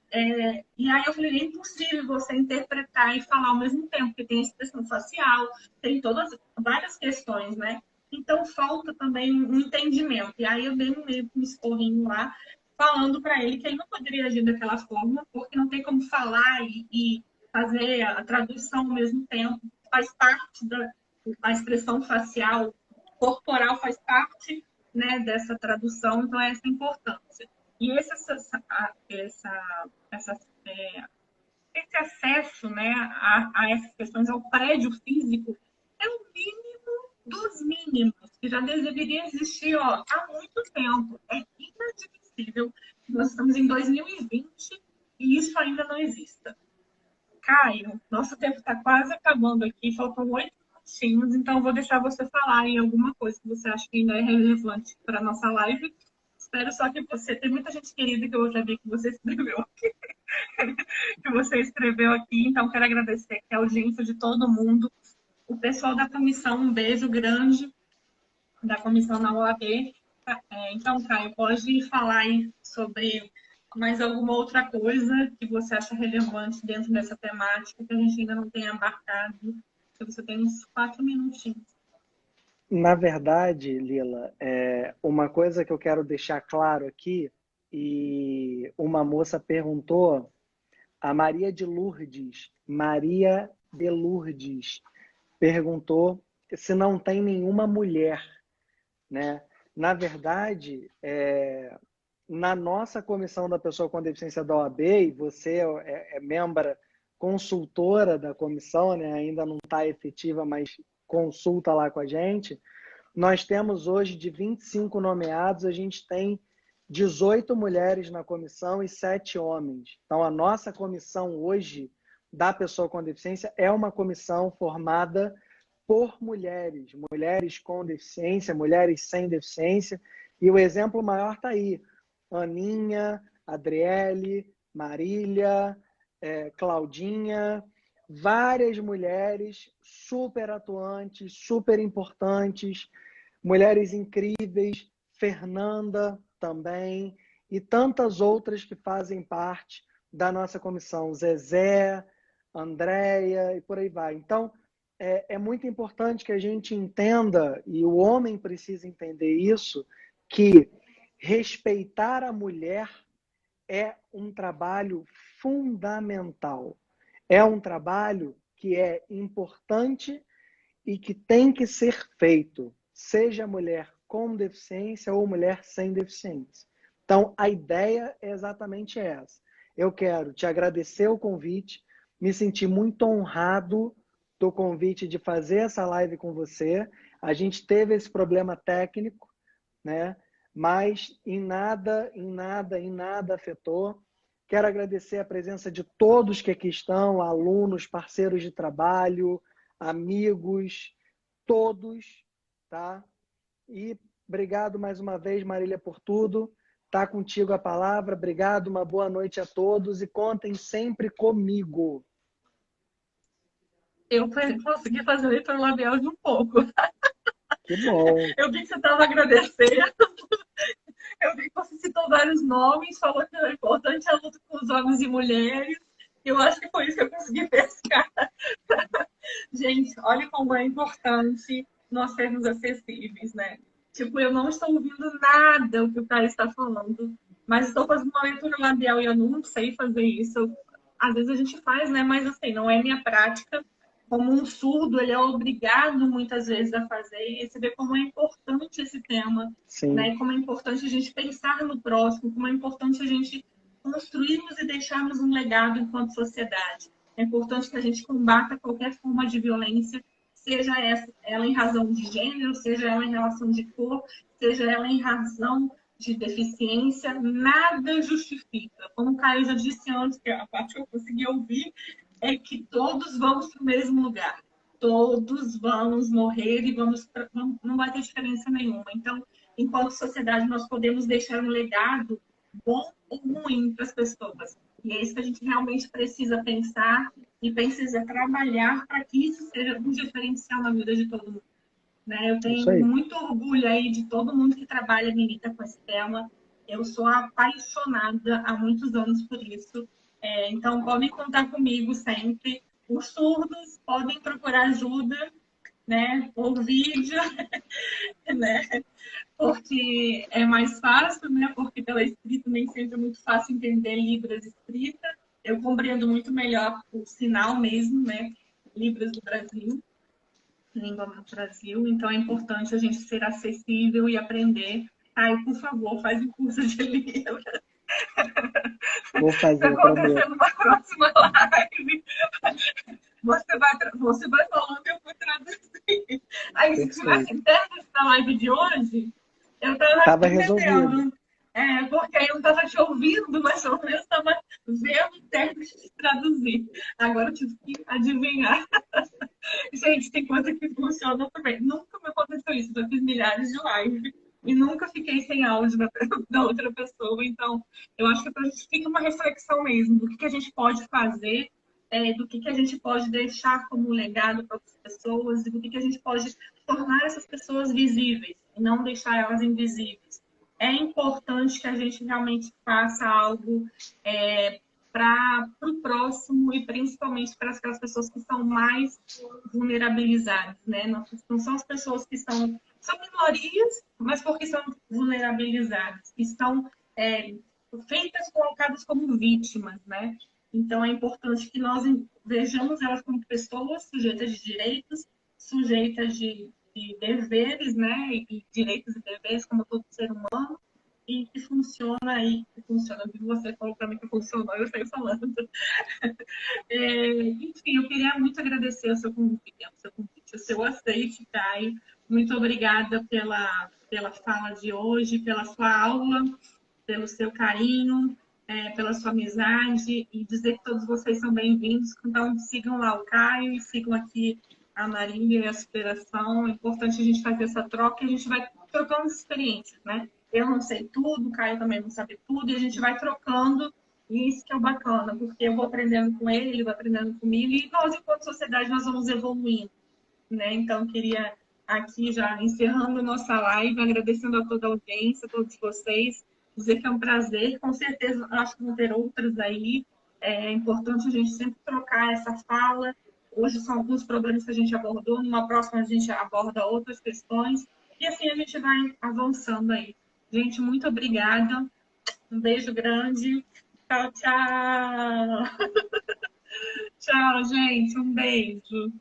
e aí eu falei, é impossível você interpretar e falar ao mesmo tempo, porque tem expressão facial, tem todas, várias questões, né? Então falta também um entendimento. E aí eu dei meio que um esporrinho lá, falando para ele que ele não poderia agir daquela forma, porque não tem como falar e fazer a tradução ao mesmo tempo. Faz parte da expressão facial, corporal faz parte, né, dessa tradução, então é essa importância. E esse acesso, né, a essas questões ao prédio físico é o mínimo dos mínimos, que já deveria existir há muito tempo. É inadmissível que nós estamos em 2020 e isso ainda não exista. Caio, nosso tempo está quase acabando aqui, faltam 8 minutinhos, então eu vou deixar você falar em alguma coisa que você acha que ainda é relevante para a nossa live. Espero só que você. Tem muita gente querida que eu já vi que você escreveu aqui, que você escreveu aqui, então quero agradecer aqui a audiência de todo mundo. O pessoal da comissão, um beijo grande da comissão na OAB. Então, Caio, pode falar aí sobre mais alguma outra coisa que você acha relevante dentro dessa temática que a gente ainda não tenha abarcado. Se você tem uns 4 minutinhos. Na verdade, Lila, uma coisa que eu quero deixar claro aqui, e uma moça perguntou, a Maria de Lourdes, perguntou se não tem nenhuma mulher, né? Na verdade, na nossa comissão da pessoa com deficiência da OAB, e você é membra consultora da comissão, né? Ainda não está efetiva, mas consulta lá com a gente. Nós temos hoje, de 25 nomeados, a gente tem 18 mulheres na comissão e 7 homens. Então, a nossa comissão hoje da pessoa com deficiência é uma comissão formada por mulheres, mulheres com deficiência, mulheres sem deficiência, e o exemplo maior está aí. Aninha, Adriele, Marília, Claudinha, várias mulheres super atuantes, super importantes, mulheres incríveis, Fernanda também, e tantas outras que fazem parte da nossa comissão, Zezé, Andréia e por aí vai. Então, é muito importante que a gente entenda, e o homem precisa entender isso, que respeitar a mulher é um trabalho fundamental. É um trabalho que é importante e que tem que ser feito, seja mulher com deficiência ou mulher sem deficiência. Então, a ideia é exatamente essa. Eu quero te agradecer o convite, me senti muito honrado do convite de fazer essa live com você. A gente teve esse problema técnico, né? Mas em nada afetou. Quero agradecer a presença de todos que aqui estão, alunos, parceiros de trabalho, amigos, todos, tá? E obrigado mais uma vez, Marília, por tudo. Tá contigo a palavra. Obrigado, uma boa noite a todos e contem sempre comigo. Eu consegui fazer a leitura labial de um pouco. Que bom. Eu vi que você estava agradecendo. Eu vi que você citou vários nomes, falou que era importante a luta com os homens e mulheres. Eu acho que foi isso que eu consegui pescar. Gente, olha como é importante nós sermos acessíveis, né? Tipo, eu não estou ouvindo nada o que o cara está falando, mas estou fazendo uma leitura labial e eu não sei fazer isso. Às vezes a gente faz, né? Mas assim, não é minha prática. Como um surdo, ele é obrigado muitas vezes a fazer. E você vê como é importante esse tema, né? Sim. E como é importante a gente pensar no próximo, como é importante a gente construirmos e deixarmos um legado enquanto sociedade. É importante que a gente combata qualquer forma de violência, seja ela em razão de gênero, seja ela em relação de cor, seja ela em razão de deficiência, nada justifica. Como o Caio já disse antes, que a parte que eu consegui ouvir, é que todos vamos para o mesmo lugar. Todos vamos morrer e não vai ter diferença nenhuma. Então, enquanto sociedade, nós podemos deixar um legado bom ou ruim para as pessoas. E é isso que a gente realmente precisa pensar e precisa trabalhar para que isso seja um diferencial na vida de todo mundo. Né? Eu Isso tenho aí. muito orgulho aí de todo mundo que trabalha e milita com esse tema. Eu sou apaixonada há muitos anos por isso. Então, podem contar comigo sempre. Os surdos podem procurar ajuda, né? Por vídeo, né? Porque é mais fácil, né? Porque pela escrita nem sempre é muito fácil entender Libras escrita. Eu compreendo muito melhor o sinal mesmo, né? Libras do Brasil, língua do Brasil. Então é importante a gente ser acessível e aprender. Ai, por favor, faz um curso de Libras. Vou Vai fazer, acontecer prometo. numa próxima live. Você vai falando e eu vou traduzir. Aí, se tivesse Perfeito. intérprete na live de hoje, eu tava Estava resolvido. entendendo. Porque aí eu não tava te ouvindo, mas pelo menos estava vendo o intérprete traduzir. Agora eu tive que adivinhar. Gente, tem coisa que funciona também. Nunca me aconteceu isso. Eu fiz milhares de lives e nunca fiquei sem áudio da outra pessoa. Então, eu acho que para a gente fica uma reflexão mesmo do que a gente pode fazer, do que a gente pode deixar como legado para outras pessoas e do que a gente pode tornar essas pessoas visíveis e não deixar elas invisíveis. É importante que a gente realmente faça algo para o próximo e principalmente para aquelas pessoas que são mais vulnerabilizadas, né? Não são as pessoas que são minorias, mas porque são vulnerabilizadas, que estão feitas, colocadas como vítimas, né? Então é importante que nós vejamos elas como pessoas sujeitas de direitos, sujeitas de deveres, né? E direitos e deveres como todo ser humano, e que funciona aí, que funciona. Você falou para mim que funcionou, eu saí falando. Enfim, eu queria muito agradecer o seu aceite, Caio. Muito obrigada pela fala de hoje, pela sua aula, pelo seu carinho, pela sua amizade e dizer que todos vocês são bem-vindos. Então, sigam lá o Caio e sigam aqui a Marília e a Superação. É importante a gente fazer essa troca e a gente vai trocando as experiências, né? Eu não sei tudo, o Caio também não sabe tudo, e a gente vai trocando, e isso que é o bacana, porque eu vou aprendendo com ele vai aprendendo comigo, e nós, enquanto sociedade, nós vamos evoluindo, né? Então, queria aqui, já encerrando nossa live, agradecendo a toda a audiência, a todos vocês, dizer que é um prazer, com certeza, acho que vão ter outras aí, é importante a gente sempre trocar essa fala. Hoje são alguns problemas que a gente abordou, numa próxima a gente aborda outras questões, e assim a gente vai avançando aí. Gente, muito obrigada. Um beijo grande. Tchau, tchau. Tchau, gente. Um beijo.